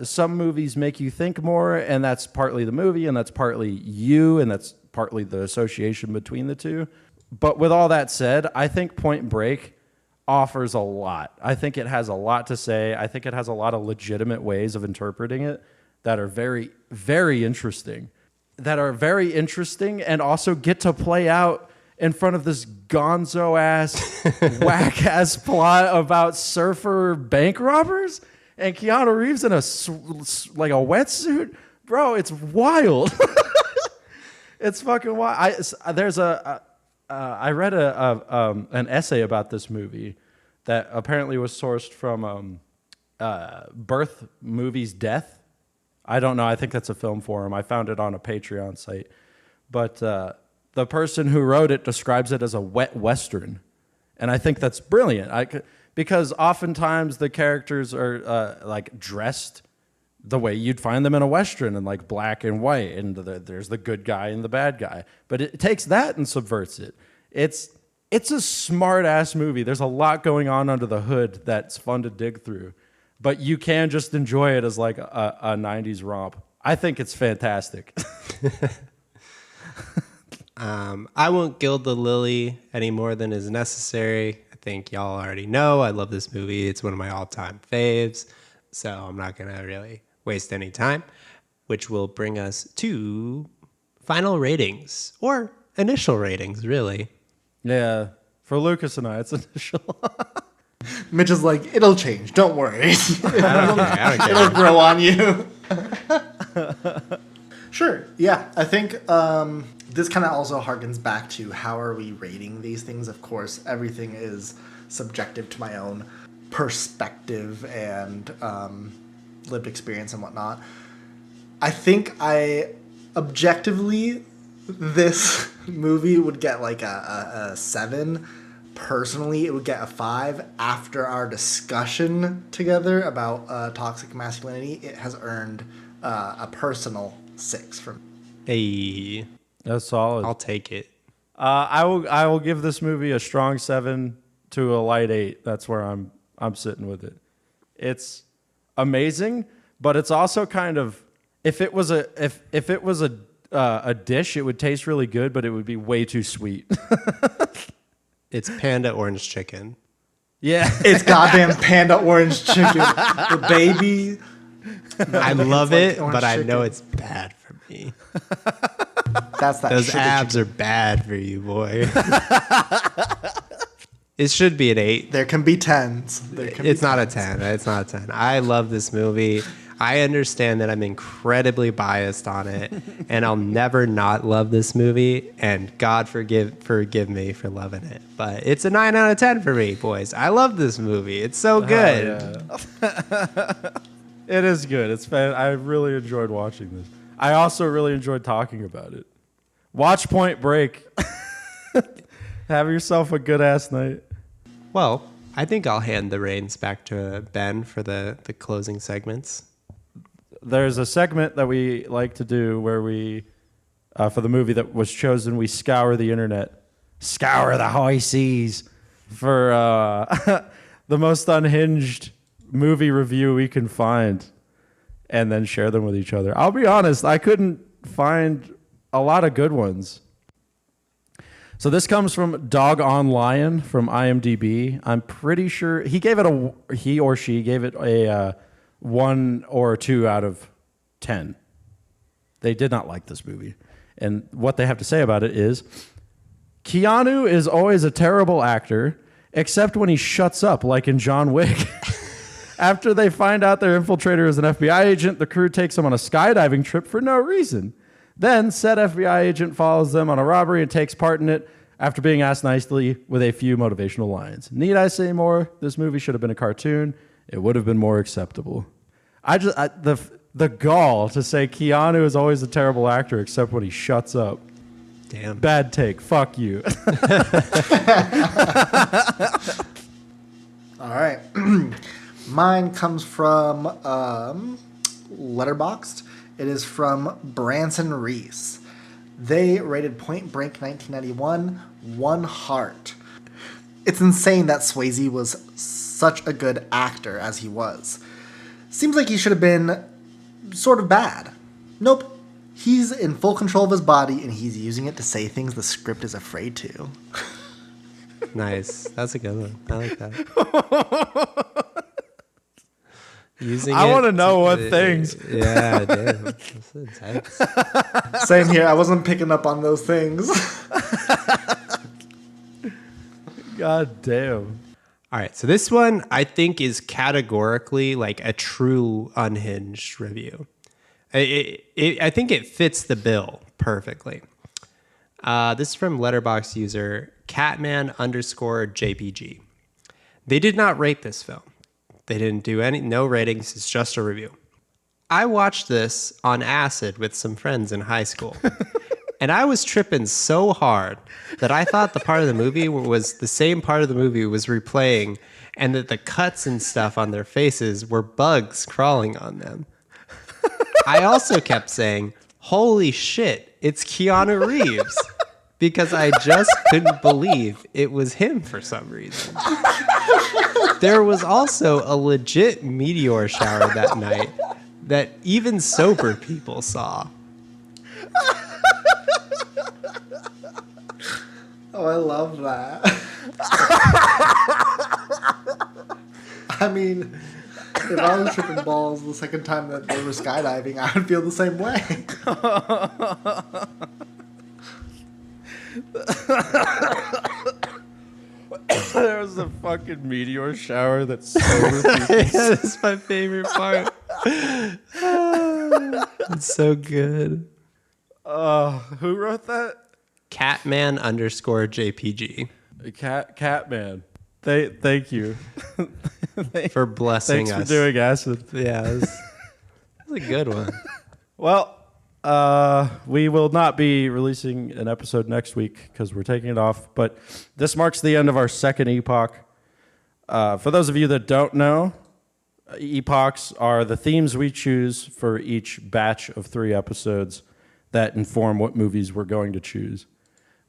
some movies make you think more, and that's partly the movie, and that's partly you, and that's partly the association between the two. But with all that said, I think Point Break offers a lot. I think it has a lot to say. I think it has a lot of legitimate ways of interpreting it that are very, very interesting. And also get to play out in front of this gonzo-ass, whack-ass plot about surfer bank robbers and Keanu Reeves in a wetsuit. Bro, it's wild. It's fucking wild. I read an essay about this movie that apparently was sourced from Birth Movies Death. I don't know. I think that's a film forum. I found it on a Patreon site. But the person who wrote it describes it as a wet Western. And I think that's brilliant. Because oftentimes the characters are like dressed the way you'd find them in a Western, and like black and white. And there's the good guy and the bad guy. But it takes that and subverts it. It's a smart-ass movie. There's a lot going on under the hood that's fun to dig through. But you can just enjoy it as like a 90s romp. I think it's fantastic. I won't gild the lily any more than is necessary. I think y'all already know I love this movie. It's one of my all-time faves. So I'm not going to really waste any time, which will bring us to final ratings, or initial ratings, really. Yeah. For Lucas and I, it's initial. Mitch is like, it'll change. Don't worry. I don't care. It'll grow on you. Sure. Yeah. I think this kind of also harkens back to how are we rating these things. Of course, everything is subjective to my own perspective and lived experience and whatnot. I think objectively, this movie would get like a 7. Personally, it would get a 5. After our discussion together about toxic masculinity, it has earned a personal 6 from me. Hey, That's solid. I'll take it. I will give this movie a strong 7 to a light 8. That's where I'm sitting with it. It's amazing, but it's also kind of, if it was a dish, it would taste really good, but it would be way too sweet. It's panda orange chicken. Yeah. It's goddamn panda orange chicken. The baby. I love it, orange but I chicken. know it's bad for me. That's that Those sugar abs chicken. are bad for you, boy. It should be an 8. There can be 10s. It's not a 10. It's not a 10. I love this movie. I understand that I'm incredibly biased on it, and I'll never not love this movie, and God forgive me for loving it. But it's a 9 out of 10 for me, boys. I love this movie. It's so good. Yeah. It is good. It's fan. I really enjoyed watching this. I also really enjoyed talking about it. Watch Point Break. Have yourself a good ass night. Well, I think I'll hand the reins back to Ben for the closing segments. There's a segment that we like to do where we, for the movie that was chosen, we scour the internet, scour the high seas for the most unhinged movie review we can find, and then share them with each other. I'll be honest, I couldn't find a lot of good ones. So this comes from Dog on Lion from IMDb. I'm pretty sure he or she gave it a 1 or 2 out of 10. They did not like this movie. And what they have to say about it is, Keanu is always a terrible actor, except when he shuts up, like in John Wick. After they find out their infiltrator is an FBI agent, the crew takes him on a skydiving trip for no reason. Then, said FBI agent follows them on a robbery and takes part in it after being asked nicely with a few motivational lines. Need I say more? This movie should have been a cartoon. It would have been more acceptable. The gall to say Keanu is always a terrible actor except when he shuts up. Damn. Bad take. Fuck you. All right. Mine comes from Letterboxd. It is from Branson Reese. They rated Point Break 1991 1 heart. It's insane that Swayze was such a good actor as he was. Seems like he should have been sort of bad. Nope. He's in full control of his body and he's using it to say things the script is afraid to. Nice. That's a good one. I like that. I want to know what things. Yeah, damn. That's intense. Same here. I wasn't picking up on those things. God damn. All right, so this one I think is categorically like a true unhinged review. I think it fits the bill perfectly. This is from Letterboxd user Catman_JPG. They did not rate this film. They didn't do no ratings. It's just a review. I watched this on acid with some friends in high school. And I was tripping so hard that I thought the part of the movie was the same part of the movie was replaying, and that the cuts and stuff on their faces were bugs crawling on them. I also kept saying, holy shit, it's Keanu Reeves, because I just couldn't believe it was him for some reason. There was also a legit meteor shower that night that even sober people saw. Oh, I love that. I mean, if I was tripping balls the second time that they were skydiving, I would feel the same way. There was a fucking meteor shower that's sober people. Yeah, that's my favorite part. It's so good. Who wrote that? Catman_JPG. Catman. Thank you. For blessing Thanks us. for doing acid. Yeah, that's a good one. Well, we will not be releasing an episode next week because we're taking it off. But this marks the end of our second epoch. For those of you that don't know, epochs are the themes we choose for each batch of 3 episodes that inform what movies we're going to choose.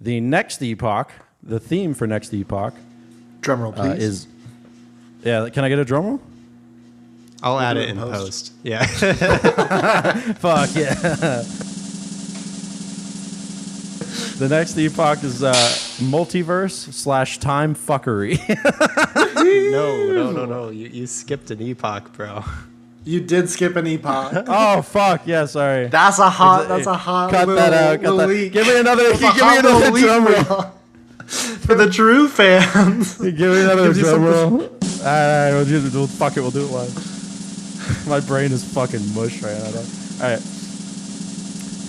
The next epoch, the theme for next epoch, Drumroll, please. is... Yeah, can I get a drum roll? I'll add it in post. Yeah. Fuck yeah. The next epoch is multiverse/time fuckery. No. You skipped an epoch, bro. You did skip an epoch. Oh fuck yeah, sorry. That's a hot. Cut that out. Cut that. Leak. Give me another. Give me Hot another leak drum roll. reel. For the true fans. Give me another Gives you drum something- roll. All right, fuck it. We'll do it live. My brain is fucking mush right now. All right.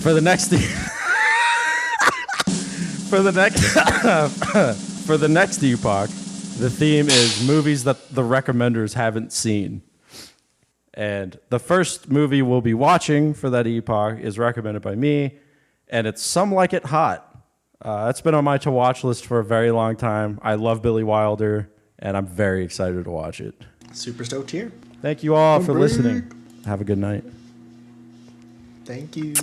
For the next. For the next epoch, the theme is movies that the recommenders haven't seen. And the first movie we'll be watching for that epoch is recommended by me, and it's Some Like It Hot. It's been on my to-watch list for a very long time. I love Billy Wilder, and I'm very excited to watch it. Super stoked here. Thank you all for listening. Have a good night. Thank you.